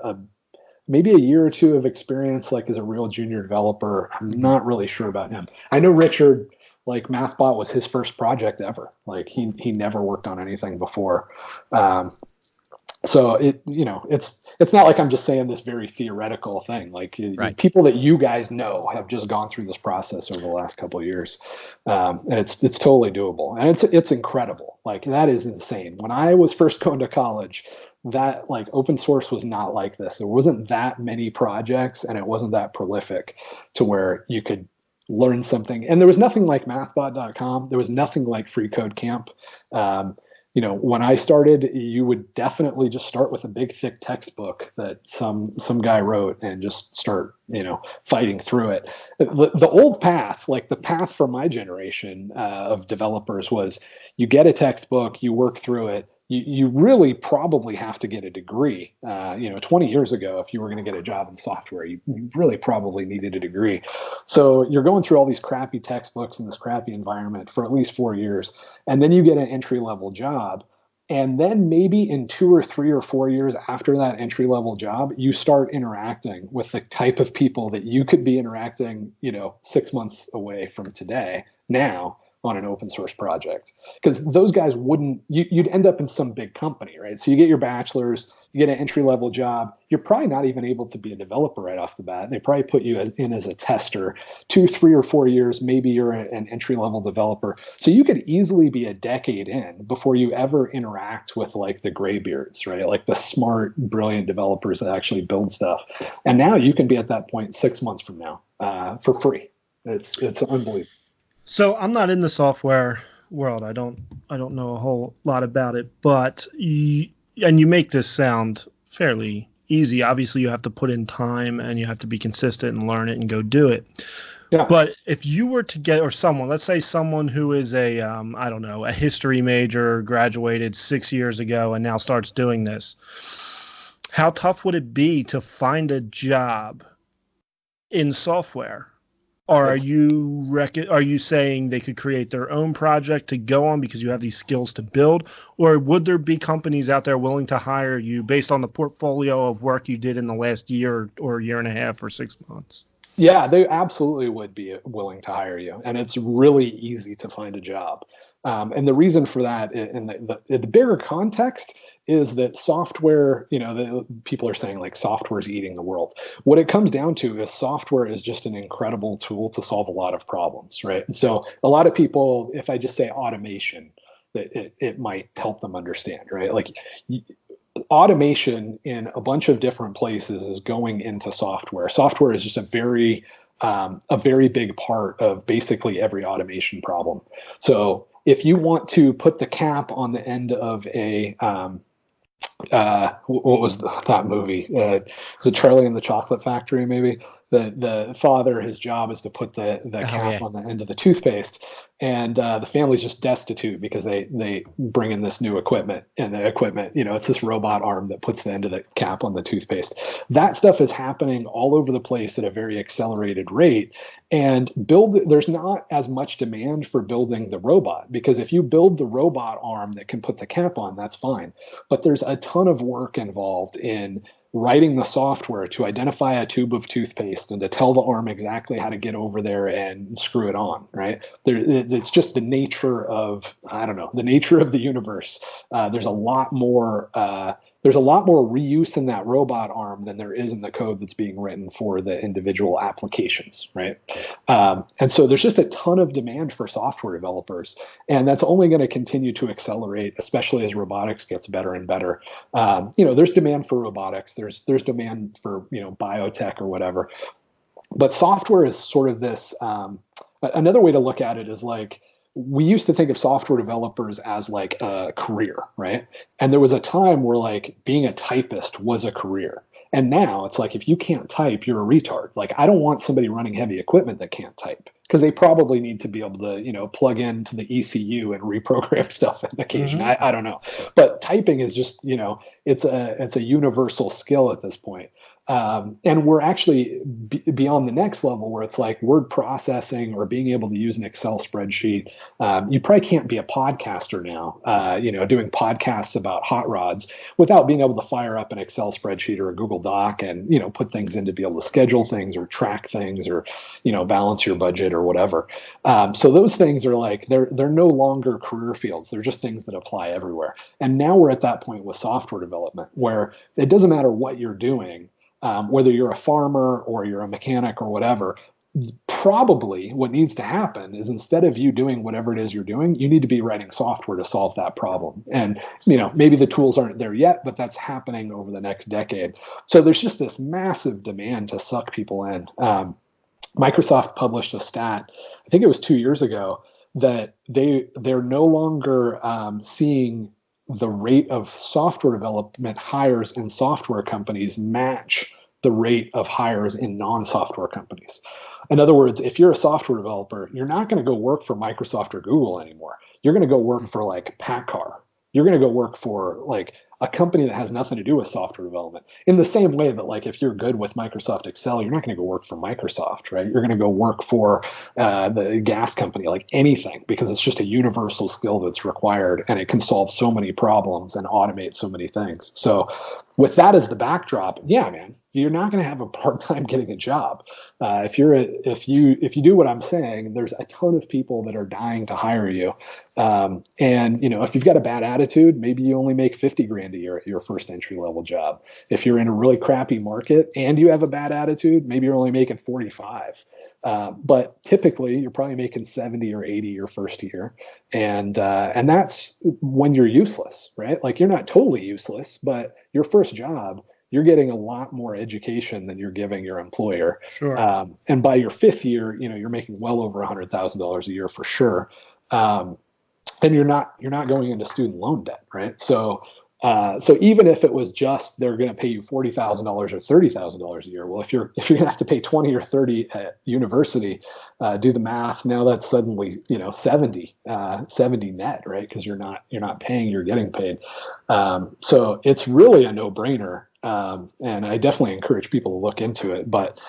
maybe a year or 2 of experience, like as a real junior developer. I'm not really sure about him. I know Richard, like MathBot was his first project ever. Like he never worked on anything before. So it's not like I'm just saying this very theoretical thing. Like right. People that you guys know have just gone through this process over the last couple of years, and it's totally doable, and it's incredible. Like that is insane. When I was first going to college, that like open source was not like this. There wasn't that many projects, and it wasn't that prolific to where you could learn something. And there was nothing like mathbot.com. There was nothing like Free Code Camp. When I started, you would definitely just start with a big, thick textbook that some guy wrote and just start, fighting through it. The old path, like the path for my generation of developers, was you get a textbook, you work through it, you really probably have to get a degree. 20 years ago, if you were going to get a job in software, you really probably needed a degree. So you're going through all these crappy textbooks in this crappy environment for at least 4 years, and then you get an entry level job. And then maybe in 2 or 3 or 4 years after that entry level job, you start interacting with the type of people that you could be interacting, 6 months away from today now on an open source project, because those guys you'd end up in some big company, right? So you get your bachelor's, you get an entry level job, you're probably not even able to be a developer right off the bat. They probably put you in as a tester. 2, 3, or 4 years, maybe you're an entry level developer. So you could easily be a decade in before you ever interact with like the graybeards, right? Like the smart, brilliant developers that actually build stuff. And now you can be at that point 6 months from now for free. It's unbelievable. So I'm not in the software world. I don't know a whole lot about it, but you make this sound fairly easy. Obviously, you have to put in time and you have to be consistent and learn it and go do it. Yeah. But if you were to get, or someone, let's say someone who is a history major, graduated 6 years ago and now starts doing this, how tough would it be to find a job in software? Or are you saying they could create their own project to go on because you have these skills to build? Or would there be companies out there willing to hire you based on the portfolio of work you did in the last year or year and a half or 6 months? Yeah, they absolutely would be willing to hire you. And it's really easy to find a job. And the reason for that in the bigger context is that software, the people are saying like software is eating the world. What it comes down to is software is just an incredible tool to solve a lot of problems, right? And so a lot of people, if I just say automation, that it might help them understand, right? Like automation in a bunch of different places is going into software. Software is just a very big part of basically every automation problem. So if you want to put the cap on the end of a what was that movie? Is it Charlie and the Chocolate Factory? Maybe the father, his job is to put the cap on the end of the toothpaste, and the family's just destitute because they bring in this new equipment, and the equipment, it's this robot arm that puts the end of the cap on the toothpaste. That stuff is happening all over the place at a very accelerated rate, and there's not as much demand for building the robot, because if you build the robot arm that can put the cap on, that's fine, but there's a ton of work involved in writing the software to identify a tube of toothpaste and to tell the arm exactly how to get over there and screw it on, right? It's just the nature of, the nature of the universe. There's a lot more reuse in that robot arm than there is in the code that's being written for the individual applications, right? And so there's just a ton of demand for software developers, and that's only going to continue to accelerate, especially as robotics gets better and better. There's demand for robotics. There's demand for biotech or whatever, but software is sort of this. Another way to look at it is like, we used to think of software developers as like a career, right? And there was a time where like being a typist was a career. And now it's like, if you can't type, you're a retard. Like, I don't want somebody running heavy equipment that can't type, because they probably need to be able to, plug into the ECU and reprogram stuff on occasion. Mm-hmm. I don't know. But typing is just, it's a universal skill at this point. And we're actually beyond the next level, where it's like word processing or being able to use an Excel spreadsheet. You probably can't be a podcaster now, doing podcasts about hot rods without being able to fire up an Excel spreadsheet or a Google Doc and, put things in to be able to schedule things or track things or, balance your budget or whatever. So those things are like, they're no longer career fields. They're just things that apply everywhere. And now we're at that point with software development where it doesn't matter what you're doing. Whether you're a farmer or you're a mechanic or whatever, probably what needs to happen is, instead of you doing whatever it is you're doing, you need to be writing software to solve that problem. And, maybe the tools aren't there yet, but that's happening over the next decade. So there's just this massive demand to suck people in. Microsoft published a stat, I think it was 2 years ago, that they're no longer seeing the rate of software development hires in software companies match the rate of hires in non-software companies. In other words, if you're a software developer, you're not going to go work for Microsoft or Google anymore. You're going to go work for like PACCAR, you're going to go work for like a company that has nothing to do with software development. In the same way that like if you're good with Microsoft Excel, you're not going to go work for Microsoft, right? You're going to go work for the gas company, like anything, because it's just a universal skill that's required, and it can solve so many problems and automate so many things. So with that as the backdrop, yeah, man, you're not going to have a hard time getting a job. If you do what I'm saying, there's a ton of people that are dying to hire you. And if you've got a bad attitude, maybe you only make 50 grand a year at your first entry level job. If you're in a really crappy market and you have a bad attitude, maybe you're only making 45. But typically you're probably making 70 or 80 your first year. And that's when you're useless, right? Like you're not totally useless, but your first job, you're getting a lot more education than you're giving your employer. Sure. And by your fifth year, you're making well over $100,000 a year for sure. And you're not going into student loan debt, right? So even if it was just they're going to pay you $40,000 or $30,000 a year, well, if you're going to have to pay 20 or 30 at university, do the math. Now that's suddenly 70 net, right? Because you're not paying, you're getting paid. So it's really a no-brainer, and I definitely encourage people to look into it. But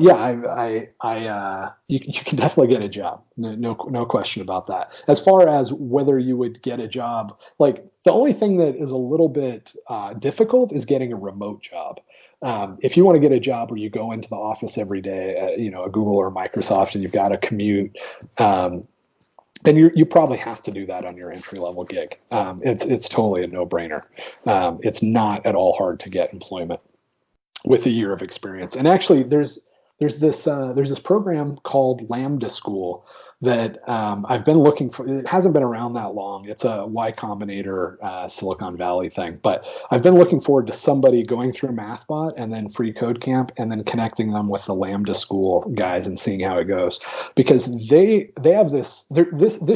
yeah, you can definitely get a job. No question about that. As far as whether you would get a job, like the only thing that is a little bit difficult is getting a remote job. If you want to get a job where you go into the office every day, a Google or Microsoft, and you've got to commute, then you probably have to do that on your entry level gig. It's totally a no brainer. It's not at all hard to get employment with a year of experience. And actually, there's this program called Lambda School that I've been looking for. It hasn't been around that long. It's a Y Combinator Silicon Valley thing, but I've been looking forward to somebody going through MathBot and then Free Code Camp and then connecting them with the Lambda School guys and seeing how it goes, because they have this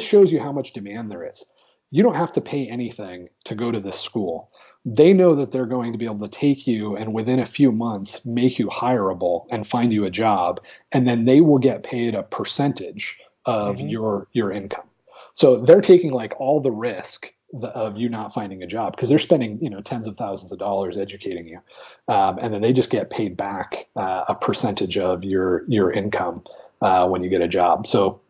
shows you how much demand there is. You don't have to pay anything to go to this school. They know that they're going to be able to take you and within a few months make you hireable and find you a job, and then they will get paid a percentage of your income. So they're taking like all the risk of you not finding a job, because they're spending tens of thousands of dollars educating you, and then they just get paid back a percentage of your income when you get a job. So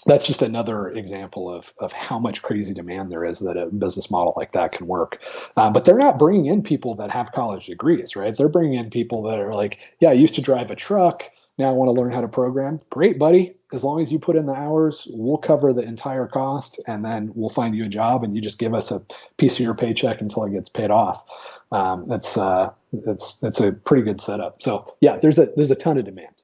that's just another example of how much crazy demand there is that a business model like that can work. But they're not bringing in people that have college degrees, right? They're bringing in people that are like, yeah, I used to drive a truck. Now I want to learn how to program. Great, buddy. As long as you put in the hours, we'll cover the entire cost, and then we'll find you a job, and you just give us a piece of your paycheck until it gets paid off. That's a pretty good setup. So yeah, there's a ton of demand.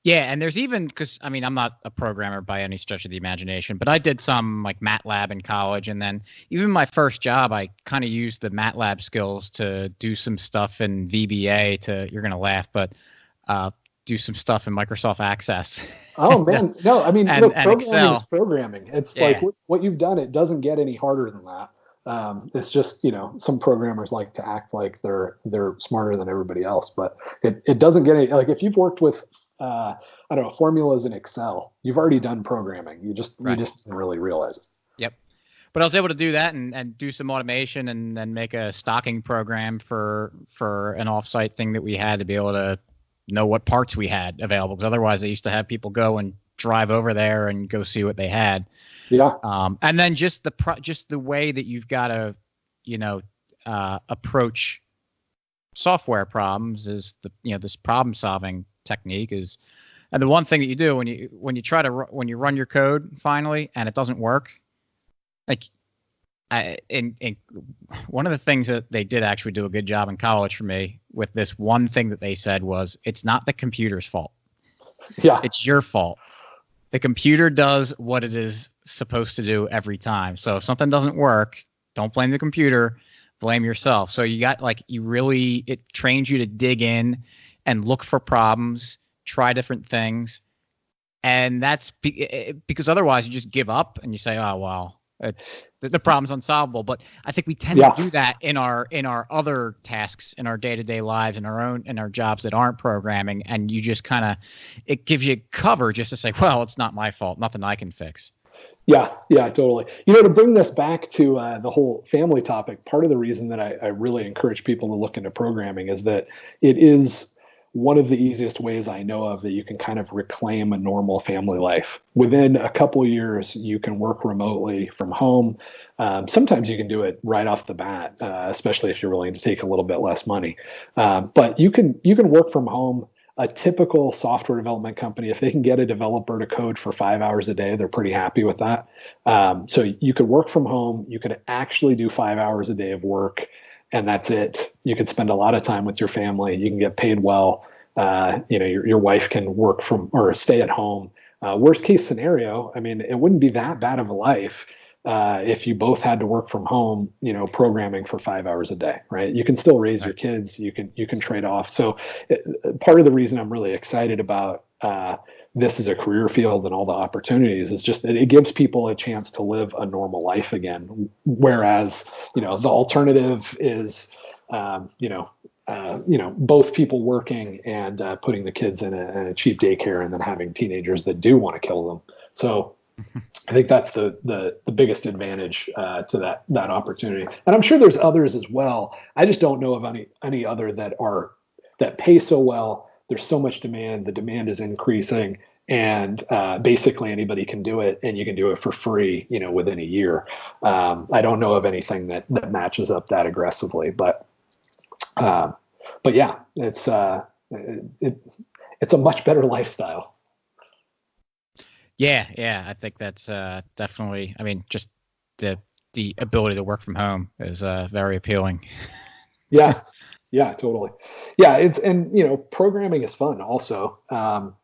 Yeah, and there's even, because I'm not a programmer by any stretch of the imagination, but I did some like MATLAB in college, and then even my first job, I kind of used the MATLAB skills to do some stuff in VBA you're gonna laugh, but do some stuff in Microsoft Access. Oh man, no, programming Excel. is programming. It's Yeah. like what you've done. It doesn't get any harder than that. It's just some programmers like to act like they're smarter than everybody else, but it doesn't get any, like if you've worked with I don't know, formulas in Excel, you've already done programming. You just didn't really realize it. Yep. But I was able to do that and do some automation and then make a stocking program for an offsite thing that we had to be able to know what parts we had available. Because otherwise, I used to have people go and drive over there and go see what they had. Yeah. And then just the way that you've got to, approach software problems is this problem solving technique is, and the one thing that you do when you run your code finally and it doesn't work, like one of the things that they did actually do a good job in college for me with this one thing that they said was, it's not the computer's fault. Yeah. It's your fault. The computer does what it is supposed to do every time. So if something doesn't work, don't blame the computer, blame yourself. So it trains you to dig in and look for problems, try different things. And that's because otherwise you just give up and you say, oh, well, the problem's unsolvable. But I think we tend to do that in our other tasks, in our day-to-day lives, in our jobs that aren't programming. And you just it gives you cover just to say, well, it's not my fault, nothing I can fix. Yeah, totally. To bring this back to the whole family topic, part of the reason that I really encourage people to look into programming is that it is one of the easiest ways I know of that you can kind of reclaim a normal family life. Within a couple of years, you can work remotely from home. Sometimes you can do it right off the bat, especially if you're willing to take a little bit less money. But you can work from home. A typical software development company, if they can get a developer to code for 5 hours a day, they're pretty happy with that. So you could work from home. You could actually do 5 hours a day of work, and that's it. You could spend a lot of time with your family. You can get paid well. Your wife can work from or stay at home. Worst case scenario, I mean, it wouldn't be that bad of a life if you both had to work from home, programming for 5 hours a day, right? You can still raise your kids. You can trade off. So part of the reason I'm really excited about this as a career field and all the opportunities is just that it gives people a chance to live a normal life again. Whereas, the alternative is, both people working and putting the kids in a cheap daycare and then having teenagers that do want to kill them. So I think that's the biggest advantage to that opportunity. And I'm sure there's others as well. I just don't know of any other that pay so well. There's so much demand. The demand is increasing, and basically anybody can do it, and you can do it for free, within a year. I don't know of anything that matches up that aggressively, but yeah, it's a much better lifestyle. Yeah, I think that's definitely. I mean, just the ability to work from home is very appealing. Yeah, totally. Yeah, programming is fun also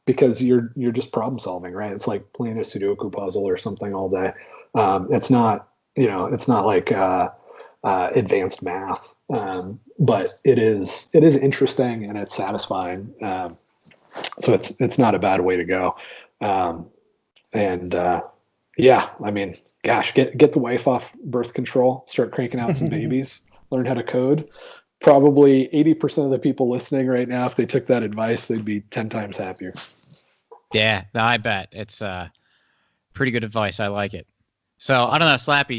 because you're just problem solving, right? It's like playing a Sudoku puzzle or something all day. It's not like advanced math, but it is interesting and it's satisfying. So it's not a bad way to go. And yeah, I mean, gosh, get the wife off birth control, start cranking out some babies, learn how to code. Probably 80% of the people listening right now, if they took that advice, they'd be 10 times happier. Yeah, no, I bet it's pretty good advice. I like it. So I don't know, Slappy,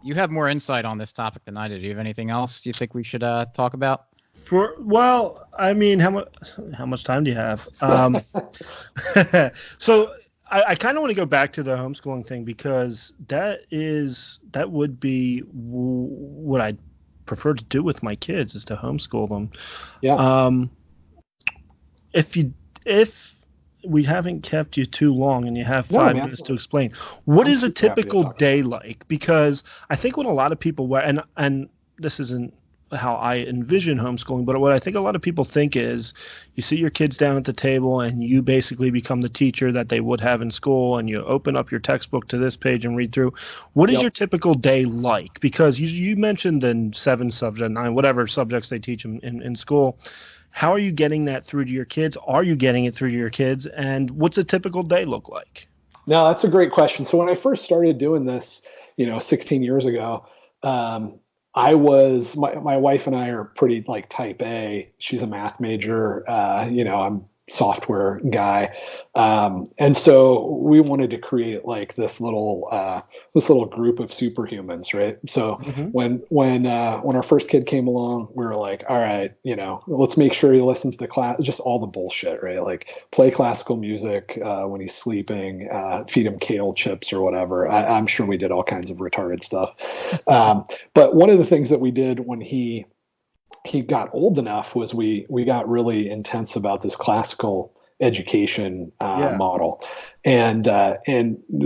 you have more insight on this topic than I do. Do you have anything else you think we should talk about? I mean, how much time do you have? So I kind of want to go back to the homeschooling thing because that would be what I prefer to do with my kids is to homeschool them. Yeah. If we haven't kept you too long and you have 5 minutes to explain, what is a typical day like? Because I think what a lot of people and this isn't how I envision homeschooling, but what I think a lot of people think is you sit your kids down at the table and you basically become the teacher that they would have in school, and you open up your textbook to this page and read through. What is your typical day like? Because you mentioned the 7 subjects, 9, whatever subjects they teach in school. How are you getting that through to your kids? Are you getting it through to your kids? And what's a typical day look like? No, that's a great question. So when I first started doing this, 16 years ago, my wife and I are pretty like type A. She's a math major. I'm software guy. And so we wanted to create like this little group of superhumans, right? So when our first kid came along, we were like, all right, let's make sure he listens to class, just all the bullshit, right? Like play classical music when he's sleeping, feed him kale chips or whatever. I'm sure we did all kinds of retarded stuff. But one of the things that we did when he got old enough was we got really intense about this classical education model. And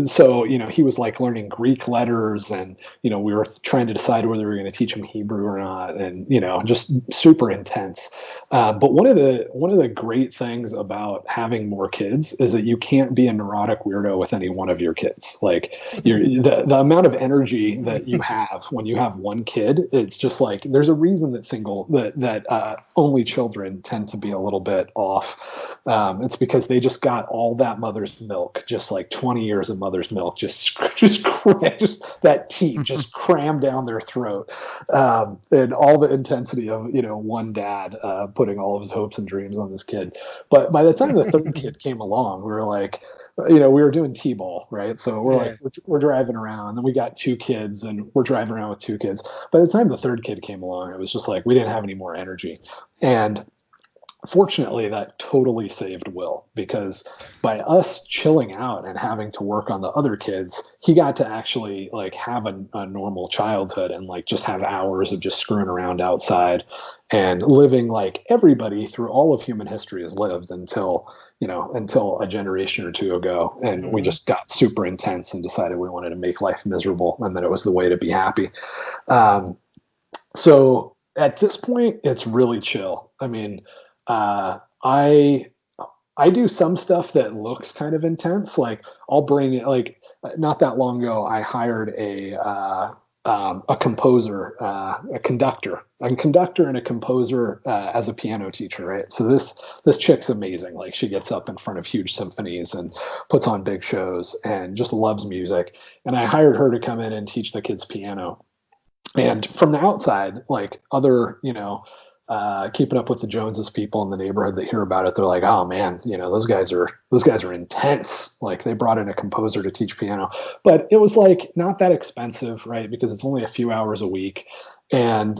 so, he was like learning Greek letters, and, we were trying to decide whether we were going to teach him Hebrew or not. And, just super intense. But one of the great things about having more kids is that you can't be a neurotic weirdo with any one of your kids. Like the amount of energy that you have when you have one kid, it's just like, there's a reason that only children tend to be a little bit off. It's because they just got all that mother's milk, just like 20 years of mother's milk, just that teat just crammed down their throat, and all the intensity of one dad putting all of his hopes and dreams on this kid. But by the time the third kid came along, we were like, we were doing t-ball, right? So we're like, we're driving around, and we got two kids, and we're driving around with two kids. By the time the third kid came along, it was just like we didn't have any more energy. And fortunately, that totally saved Will, because by us chilling out and having to work on the other kids, he got to actually like have a normal childhood and like just have hours of just screwing around outside and living like everybody through all of human history has lived until a generation or two ago. And we just got super intense and decided we wanted to make life miserable and that it was the way to be happy. So at this point, it's really chill. I mean, I do some stuff that looks kind of intense. Like I'll bring it. Like not that long ago, I hired a composer, a conductor and a composer as a piano teacher. Right. So this chick's amazing. Like she gets up in front of huge symphonies and puts on big shows and just loves music. And I hired her to come in and teach the kids piano. And from the outside, like other, keeping up with the Joneses people in the neighborhood that hear about it, they're like, oh man, those guys are intense. Like they brought in a composer to teach piano, but it was like not that expensive, right? Because it's only a few hours a week. And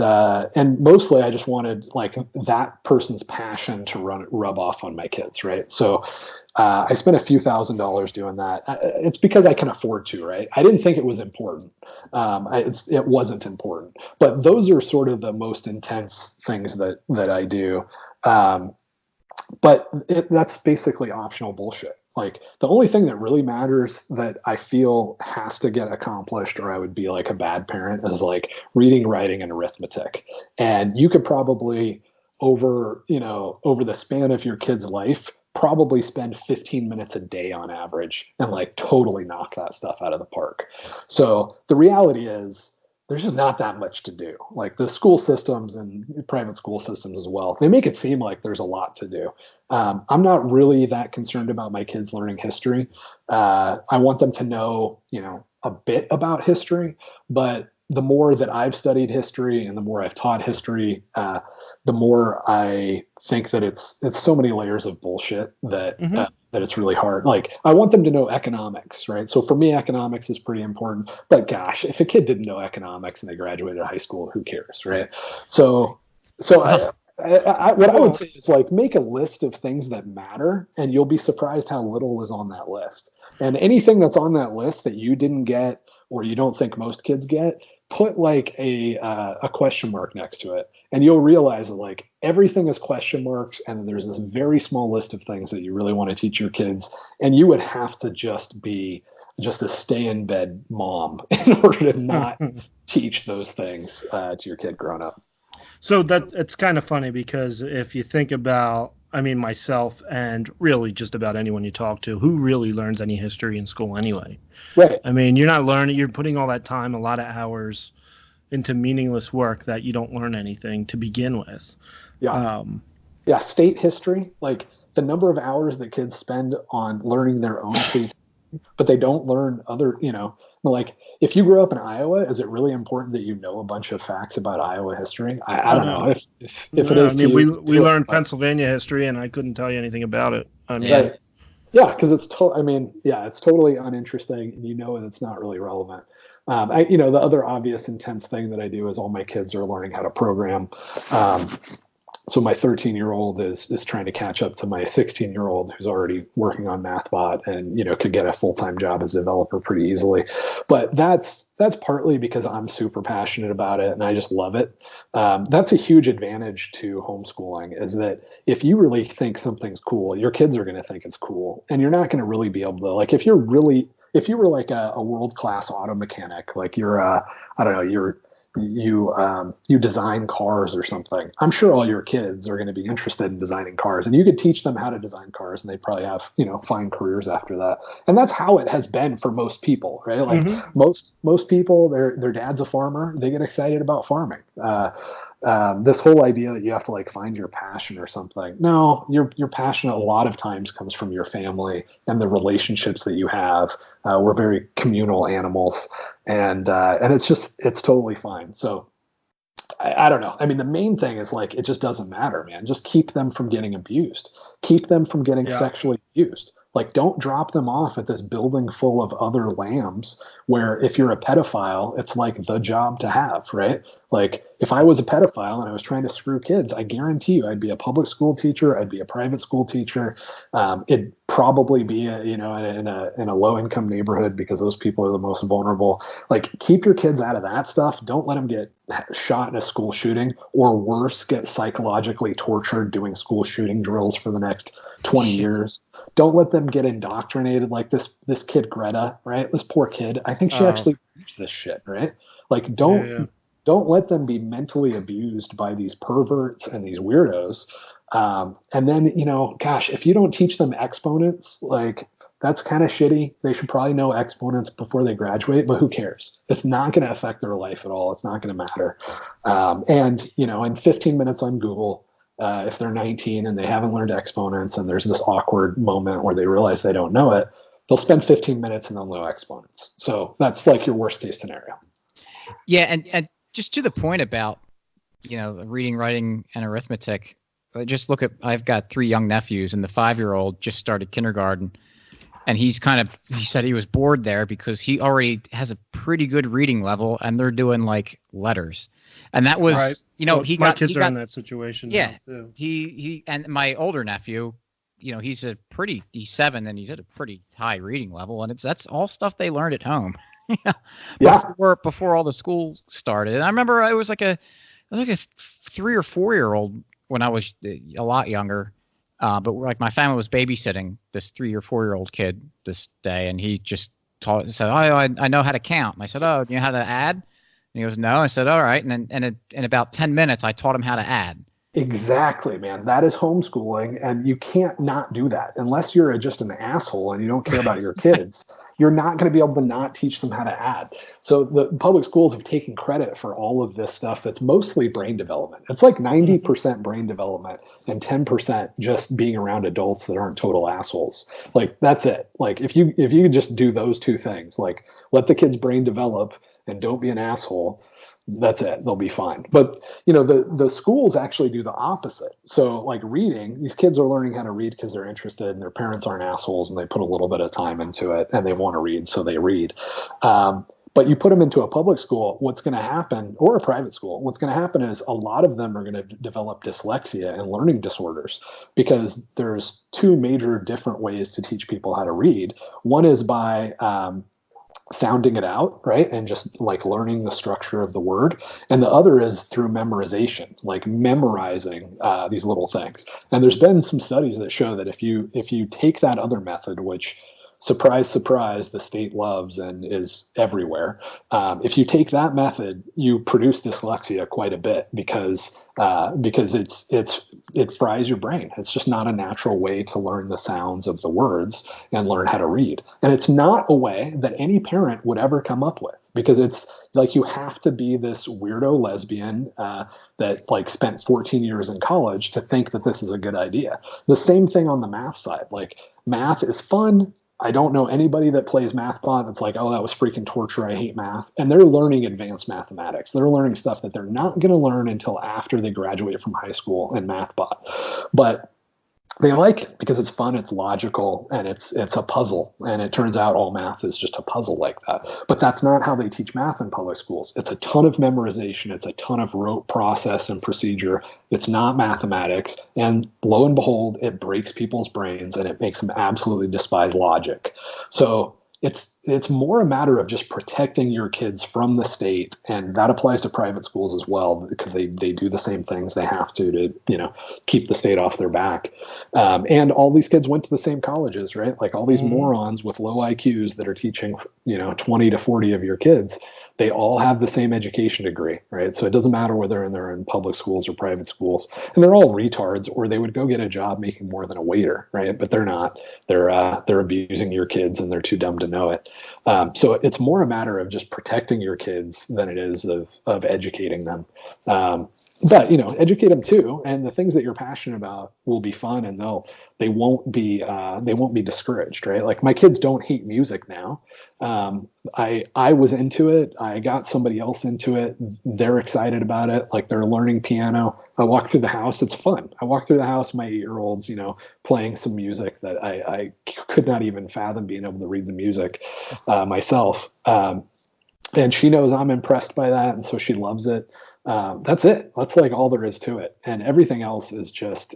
mostly I just wanted like that person's passion to rub off on my kids. Right. So, I spent a few $1,000s doing that. It's because I can afford to, right? I didn't think it was important. It wasn't important, but those are sort of the most intense things that I do. But that's basically optional bullshit. Like the only thing that really matters that I feel has to get accomplished or I would be like a bad parent is like reading, writing, and arithmetic. And you could probably over the span of your kid's life, probably spend 15 minutes a day on average and like totally knock that stuff out of the park. So the reality is there's just not that much to do. Like the school systems and private school systems as well, they make it seem like there's a lot to do. I'm not really that concerned about my kids learning history. I want them to know, a bit about history, but the more that I've studied history and the more I've taught history, the more I think that it's so many layers of bullshit that that it's really hard. Like I want them to know economics, right? So for me, economics is pretty important. But gosh, if a kid didn't know economics and they graduated high school, who cares, right? So what I would say is like make a list of things that matter, and you'll be surprised how little is on that list. And anything that's on that list that you didn't get or you don't think most kids get, put like a question mark next to it, and you'll realize that like everything is question marks, and then there's this very small list of things that you really want to teach your kids, and you would have to just be just a stay in bed mom in order to not teach those things to your kid growing up. So that it's kind of funny because if you think about, I mean, myself and really just about anyone you talk to, who really learns any history in school anyway? Right. I mean, you're not learning, you're putting all that time, a lot of hours into meaningless work that you don't learn anything to begin with. Yeah. Yeah. State history, like the number of hours that kids spend on learning their own state, but they don't learn other, like if you grew up in Iowa, is it really important that you know a bunch of facts about Iowa history? I don't know if it is. I mean, we learned Pennsylvania history, and I couldn't tell you anything about it. I mean, right. Yeah, because it's it's totally uninteresting, and it's not really relevant. The other obvious intense thing that I do is all my kids are learning how to program. So my 13-year-old is trying to catch up to my 16-year-old who's already working on MathBot and could get a full-time job as a developer pretty easily. But that's partly because I'm super passionate about it and I just love it. That's a huge advantage to homeschooling, is that if you really think something's cool, your kids are going to think it's cool, and you're not going to really be able to, like, if you were like a world-class auto mechanic, like you design cars or something, I'm sure all your kids are going to be interested in designing cars, and you could teach them how to design cars and they probably have fine careers after that. And that's how it has been for most people, right? Like most people, their dad's a farmer, they get excited about farming. This whole idea that you have to like find your passion or something. No, your passion a lot of times comes from your family and the relationships that you have. We're very communal animals, and it's totally fine. So I don't know. I mean, the main thing is like it just doesn't matter, man. Just keep them from getting abused. Keep them from getting Yeah. sexually abused. Like, don't drop them off at this building full of other lambs where if you're a pedophile, it's like the job to have, right? Like, if I was a pedophile and I was trying to screw kids, I guarantee you I'd be a public school teacher, I'd be a private school teacher. It'd probably be in a low income neighborhood because those people are the most vulnerable. Like, keep your kids out of that stuff. Don't let them get shot in a school shooting, or worse, get psychologically tortured doing school shooting drills for the next 20 years. Don't let them get indoctrinated like this kid Greta, right? This poor kid. I think she actually believes this shit, right? Like, don't let them be mentally abused by these perverts and these weirdos. And then, gosh, if you don't teach them exponents, like, that's kind of shitty. They should probably know exponents before they graduate, but who cares? It's not going to affect their life at all. It's not going to matter. And in 15 minutes on Google, if they're 19 and they haven't learned exponents and there's this awkward moment where they realize they don't know it, they'll spend 15 minutes and they'll know exponents. So that's like your worst case scenario. Yeah, and just to the point about, reading, writing, and arithmetic, just look at, I've got 3 young nephews, and the 5-year-old just started kindergarten, and he said he was bored there because he already has a pretty good reading level, and they're doing like letters. And that was, right. Well, my kids are in that situation. Yeah, now too. he and my older nephew, he's 7 and he's at a pretty high reading level, and that's all stuff they learned at home. Before all the school started. And I remember I was like a 3 or 4-year-old when I was a lot younger. But like my family was babysitting this 3 or 4-year-old kid this day, and he just said, "Oh, I know how to count." And I said, "Oh, do you know how to add?" And he goes, "No." I said, "All right." And then in about 10 minutes, I taught him how to add. Exactly, man. That is homeschooling, and you can't not do that unless you're just an asshole and you don't care about your kids. You're not going to be able to not teach them how to add. So the public schools have taken credit for all of this stuff that's mostly brain development. It's like 90% brain development and 10% just being around adults that aren't total assholes. Like, that's it. Like, if you could just do those 2 things, like let the kids' brain develop and don't be an asshole, that's it. They'll be fine. But the schools actually do the opposite. So like reading, these kids are learning how to read because they're interested, and their parents aren't assholes and they put a little bit of time into it and they want to read, so they read. But you put them into a public school, what's going to happen, or a private school, what's going to happen is a lot of them are going to develop dyslexia and learning disorders, because there's 2 major different ways to teach people how to read. One is by sounding it out, right? And just like learning the structure of the word. And the other is through memorization, like memorizing these little things. And there's been some studies that show that if you take that other method, which, surprise, surprise, the state loves and is everywhere. If you take that method, you produce dyslexia quite a bit because it fries your brain. It's just not a natural way to learn the sounds of the words and learn how to read. And it's not a way that any parent would ever come up with, because it's like you have to be this weirdo lesbian that like spent 14 years in college to think that this is a good idea. The same thing on the math side. Like, math is fun. I don't know anybody that plays MathBot that's like, oh, that was freaking torture, I hate math. And they're learning advanced mathematics. They're learning stuff that they're not going to learn until after they graduate from high school in MathBot. But they like it because it's fun, it's logical, and it's a puzzle. And it turns out all math is just a puzzle like that. But that's not how they teach math in public schools. It's a ton of memorization. It's a ton of rote process and procedure. It's not mathematics. And lo and behold, it breaks people's brains and it makes them absolutely despise logic. So it's more a matter of just protecting your kids from the state, and that applies to private schools as well, because they do the same things they have to keep the state off their back. And all these kids went to the same colleges, right? Like all these morons with low IQs that are teaching 20 to 40 of your kids, They all have the same education degree, right? So it doesn't matter whether they're in public schools or private schools, and they're all retards, or they would go get a job making more than a waiter, right? But they're not. They're abusing your kids, and they're too dumb to know it. So it's more a matter of just protecting your kids than it is of educating them. But educate them too, and the things that you're passionate about will be fun, and they won't be discouraged, right? Like my kids don't hate music now. I was into it. I got somebody else into it. They're excited about it. Like they're learning piano. I walk through the house. It's fun. I walk through the house. My 8-year-old's, playing some music that I could not even fathom being able to read the music myself. And she knows I'm impressed by that, and so she loves it. That's it. That's like all there is to it, and everything else is just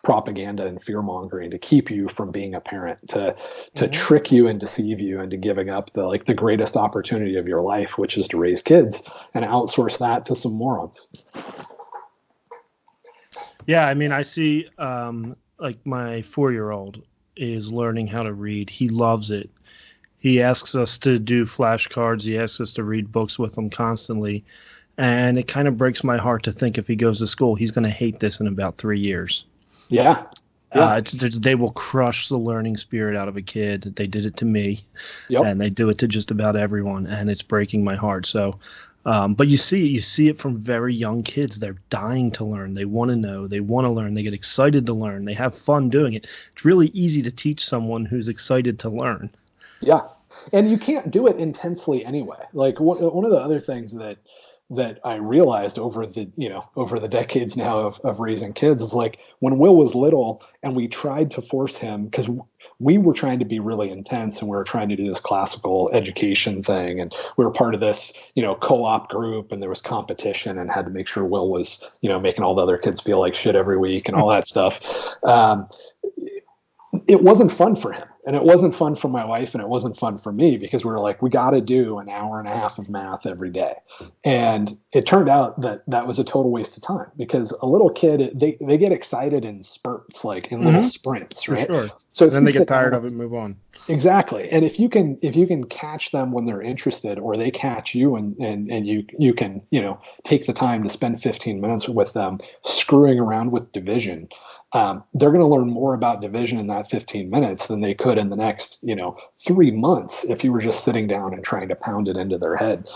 propaganda and fear mongering to keep you from being a parent, to trick you and deceive you into giving up the greatest opportunity of your life, which is to raise kids, and outsource that to some morons. Yeah, I mean, I see like my 4-year-old is learning how to read. He loves it. He asks us to do flashcards. He asks us to read books with him constantly. And it kind of breaks my heart to think if he goes to school, he's going to hate this in about 3 years. Yeah. They will crush the learning spirit out of a kid. They did it to me, Yep. and they do it to just about everyone, and it's breaking my heart. So, but you see it from very young kids. They're dying to learn. They want to know. They want to learn. They get excited to learn. They have fun doing it. It's really easy to teach someone who's excited to learn. Yeah. And you can't do it intensely anyway. Like one of the other things that I realized over the decades now of raising kids is like when Will was little and we tried to force him, because we were trying to be really intense and we were trying to do this classical education thing, and we were part of this co-op group, and there was competition and had to make sure Will was making all the other kids feel like shit every week and all that stuff. It wasn't fun for him, and it wasn't fun for my wife, and it wasn't fun for me, because we were like, we got to do an hour and a half of math every day. And it turned out that was a total waste of time, because a little kid, they get excited in spurts, like in little sprints, right? For sure. So then they get tired of it and move on. Exactly. And if you can catch them when they're interested, or they catch you, and you can take the time to spend 15 minutes with them screwing around with division, they're going to learn more about division in that 15 minutes than they could in the next 3 months if you were just sitting down and trying to pound it into their head.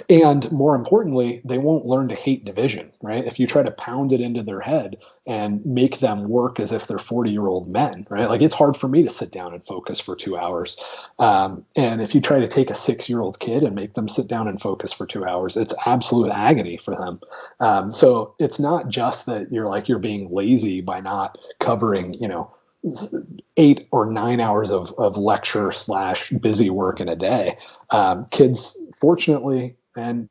And more importantly, they won't learn to hate division, right? If you try to pound it into their head and make them work as if they're 40-year-old men, right? Like it's hard for me to sit down and focus for 2 hours. And if you try to take a 6-year-old kid and make them sit down and focus for 2 hours, it's absolute agony for them. So it's not just that you're being lazy by not covering, 8 or 9 hours of lecture / busy work in a day. Kids, fortunately, and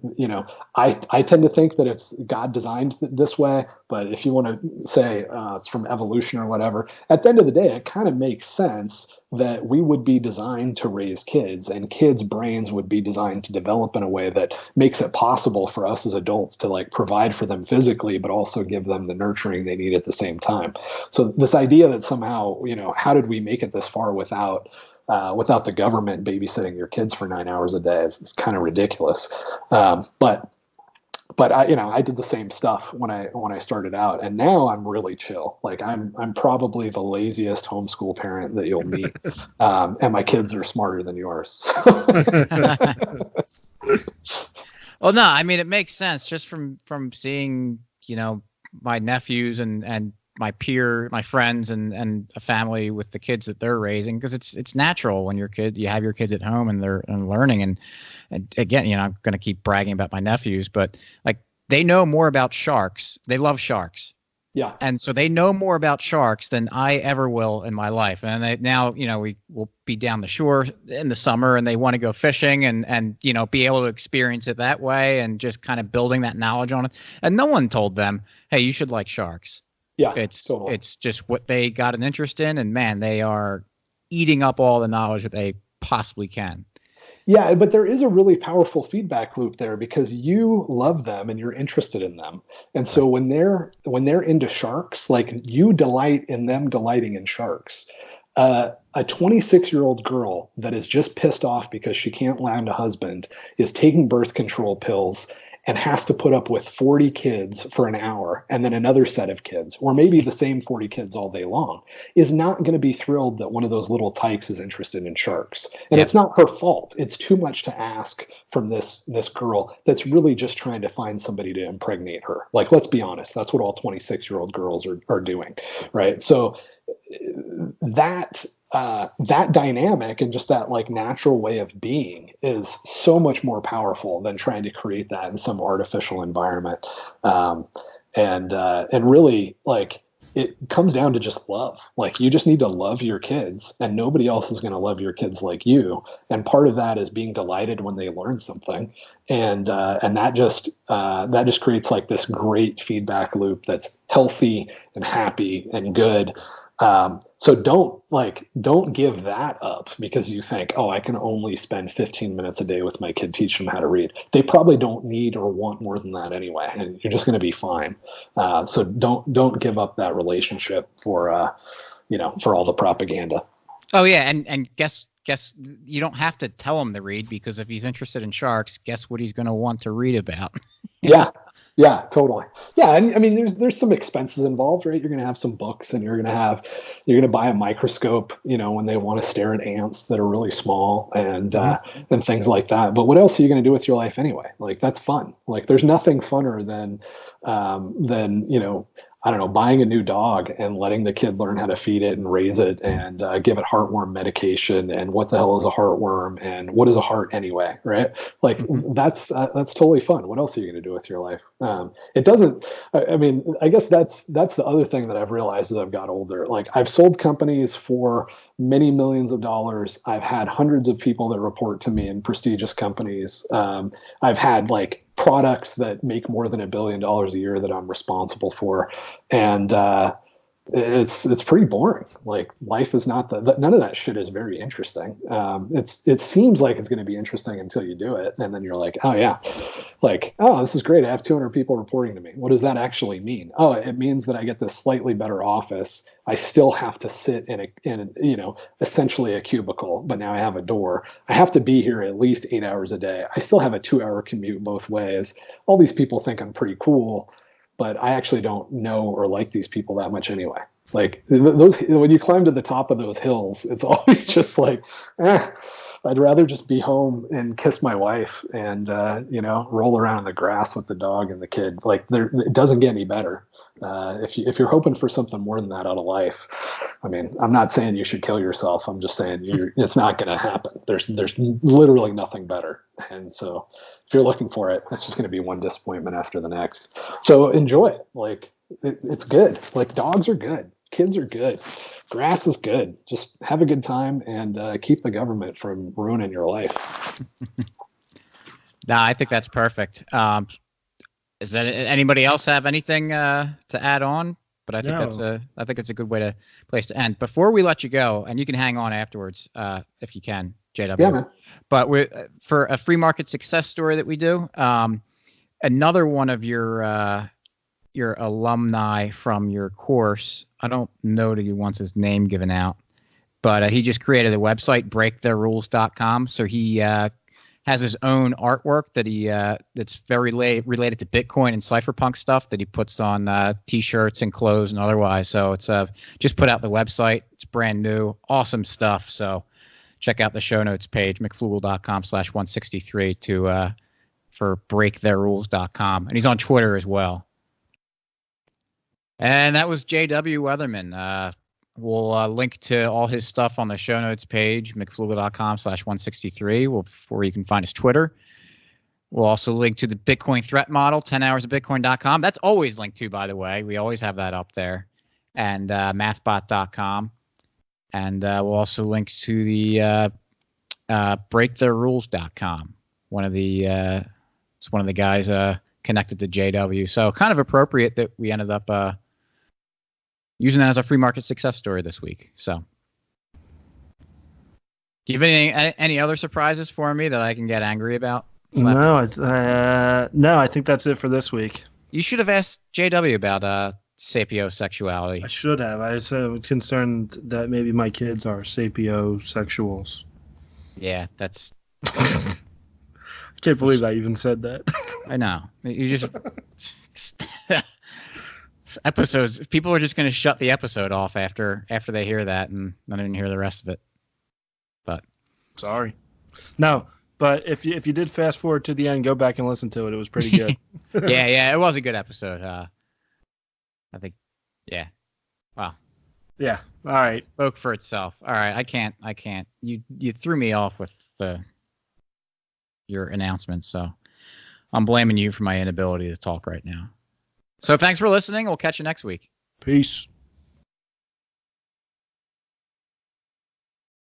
I tend to think that it's God designed this way, but if you want to say it's from evolution or whatever, at the end of the day, it kind of makes sense that we would be designed to raise kids, and kids' brains would be designed to develop in a way that makes it possible for us as adults to like provide for them physically, but also give them the nurturing they need at the same time. So this idea that somehow, how did we make it this far without the government babysitting your kids for 9 hours a day is kind of ridiculous. But I did the same stuff when I started out, and now I'm really chill. Like I'm probably the laziest homeschool parent that you'll meet. And my kids are smarter than yours. Well, no, I mean, it makes sense just from seeing, my nephews and my friends and a family with the kids that they're raising, because it's natural when you have your kids at home and they're learning. And again, I'm going to keep bragging about my nephews, but like they know more about sharks. They love sharks. Yeah. And so they know more about sharks than I ever will in my life. And they now, we will be down the shore in the summer and they want to go fishing and be able to experience it that way, and just kind of building that knowledge on it. And no one told them, hey, you should like sharks. Yeah, It's just what they got an interest in, and man, they are eating up all the knowledge that they possibly can. Yeah, but there is a really powerful feedback loop there, because you love them and you're interested in them. And so when they're into sharks, like you delight in them delighting in sharks. a 26-year-old girl that is just pissed off because she can't land a husband is taking birth control pills and has to put up with 40 kids for an hour and then another set of kids, or maybe the same 40 kids all day long, is not going to be thrilled that one of those little tykes is interested in sharks. And it's not her fault. It's too much to ask from this girl that's really just trying to find somebody to impregnate her. Like, let's be honest, that's what all 26-year-old girls are doing, right? So that dynamic and just that like natural way of being is so much more powerful than trying to create that in some artificial environment. And really, like, it comes down to just love. Like, you just need to love your kids, and nobody else is going to love your kids like you. And part of that is being delighted when they learn something, and that just creates like this great feedback loop that's healthy and happy and good. So don't give that up because you think, oh, I can only spend 15 minutes a day with my kid teaching them how to read. They probably don't need or want more than that anyway, and you're just going to be fine. So don't give up that relationship for all the propaganda. Oh yeah, and guess you don't have to tell him to read, because if he's interested in sharks, guess what he's going to want to read about? Yeah, totally. Yeah, and I mean, there's some expenses involved, right? You're going to have some books, and you're going to buy a microscope, when they want to stare at ants that are really small, and things like that. But what else are you going to do with your life anyway? Like, that's fun. Like, there's nothing funner than I don't know, buying a new dog and letting the kid learn how to feed it and raise it and give it heartworm medication, and what the hell is a heartworm and what is a heart anyway, right? Like, that's totally fun. What else are you going to do with your life? It doesn't. I mean, I guess that's the other thing that I've realized as I've got older. Like, I've sold companies for many millions of dollars. I've had hundreds of people that report to me in prestigious companies. I've had like products that make more than $1 billion a year that I'm responsible for. And it's pretty boring. Like, life is not none of that shit is very interesting. It seems like it's going to be interesting until you do it. And then you're like, oh yeah, like, oh, this is great. I have 200 people reporting to me. What does that actually mean? Oh, it means that I get this slightly better office. I still have to sit in essentially a cubicle, but now I have a door. I have to be here at least 8 hours a day. I still have a 2-hour commute both ways. All these people think I'm pretty cool, but I actually don't know or like these people that much anyway. Like, those, when you climb to the top of those hills, it's always just like, I'd rather just be home and kiss my wife and roll around in the grass with the dog and the kid. Like, it doesn't get any better. If you're hoping for something more than that out of life, I mean, I'm not saying you should kill yourself. I'm just saying it's not going to happen. There's literally nothing better. And so if you're looking for it, it's just going to be one disappointment after the next. So enjoy it. Like, it's good. Like, dogs are good. Kids are good. Grass is good. Just have a good time and keep the government from ruining your life. No, I think that's perfect. Is that anybody else have anything to add on? But I think I think it's a good place to end. Before we let you go, and you can hang on afterwards if you can, JW. Yeah, man. But for a free market success story that we do, another one of your alumni from your course, I don't know that he wants his name given out, but he just created a website, breaktherules.com. So he has his own artwork that that's very related to Bitcoin and cypherpunk stuff that he puts on t-shirts and clothes and otherwise. So it's just put out the website. It's brand new, awesome stuff. So check out the show notes page, mcflugel.com/163 for breaktherules.com. And he's on Twitter as well. And that was JW Weatherman. We'll link to all his stuff on the show notes page, mcflugel.com/163, where you can find his Twitter. We'll also link to the Bitcoin threat model, 10hoursofbitcoin.com. That's always linked to, by the way. We always have that up there. And mathbot.com. And we'll also link to the breaktherules.com. It's one of the guys connected to JW. So kind of appropriate that we ended up using that as a free market success story this week. So, do you have any other surprises for me that I can get angry about? No, I think that's it for this week. You should have asked JW about sapiosexuality. I should have. I was concerned that maybe my kids are sapiosexuals. Yeah, that's. I can't believe I even said that. I know. You just episodes. People are just going to shut the episode off after they hear that and not even hear the rest of it. But sorry. No, but if you did fast forward to the end, go back and listen to it. It was pretty good. yeah, it was a good episode. I think. Yeah. Wow. Yeah. All right. Spoke for itself. All right. I can't. You threw me off with your announcement, so I'm blaming you for my inability to talk right now. So thanks for listening. We'll catch you next week. Peace.